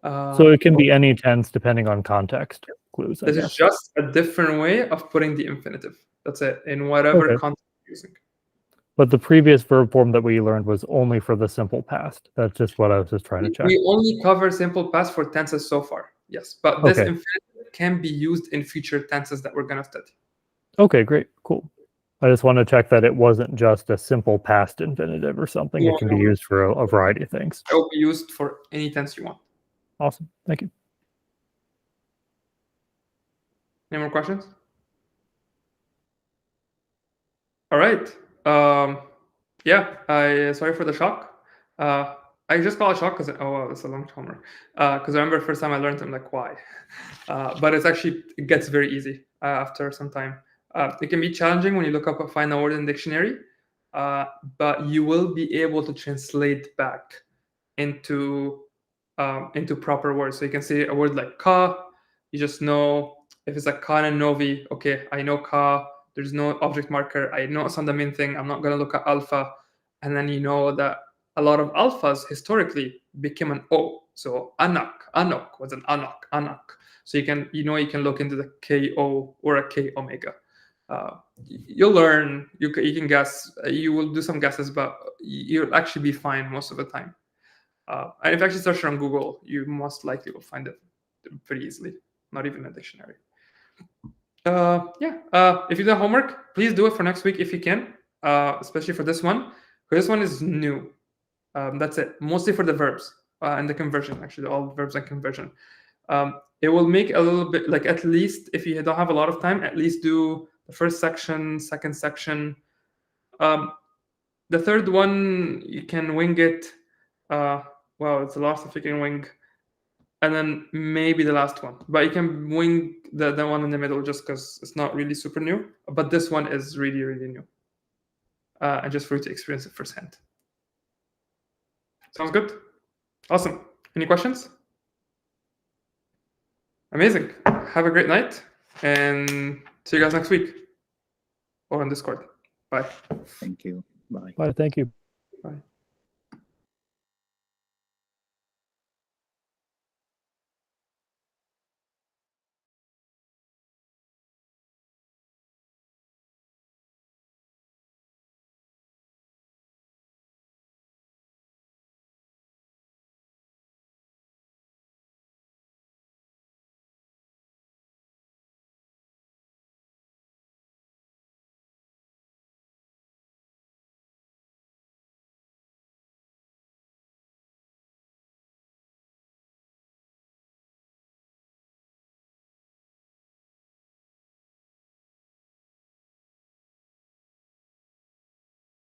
So it can be any tense depending on context clues. This is just a different way of putting the infinitive. That's it, in whatever context you're using. But the previous verb form that we learned was only for the simple past. That's just what I was just trying to check. We only cover simple past for tenses so far. Yes, but this infinitive can be used in future tenses that we're going to study. Okay, great, cool. I just want to check that it wasn't just a simple past infinitive or something. It can be used for a variety of things. It will be used for any tense you want. Awesome, thank you. Any more questions? All right. Yeah, sorry for the shock. I just call it shock because it's a long homework. Because I remember the first time I learned it, I'm like, why? But it gets very easy after some time. It can be challenging when you look up a final word in the dictionary, but you will be able to translate back into proper words. So you can say a word like ka. You just know if it's a ka and novi. Okay, I know ka. There's no object marker. I know it's not the main thing. I'm not going to look at alpha. And then you know that a lot of alphas historically became an O. So anok was an anak. So you can look into the KO or a K omega. You'll learn. You can guess. You will do some guesses, but you'll actually be fine most of the time. And if you actually search on Google, you most likely will find it pretty easily. Not even a dictionary. If you do homework, please do it for next week if you can, especially for this one. Because this one is new. That's it. Mostly for the verbs and the conversion. Actually, all verbs and conversion. It will make a little bit, like, at least if you don't have a lot of time, at least do the first section, second section. The third one, you can wing it. It's the last if you can wing. And then maybe the last one. But you can wing the one in the middle just because it's not really super new. But this one is really, really new. And just for you to experience it firsthand. Sounds good? Awesome. Any questions? Amazing. Have a great night. And see you guys next week. Or on Discord. Bye. Thank you. Bye. Bye. Thank you. Bye.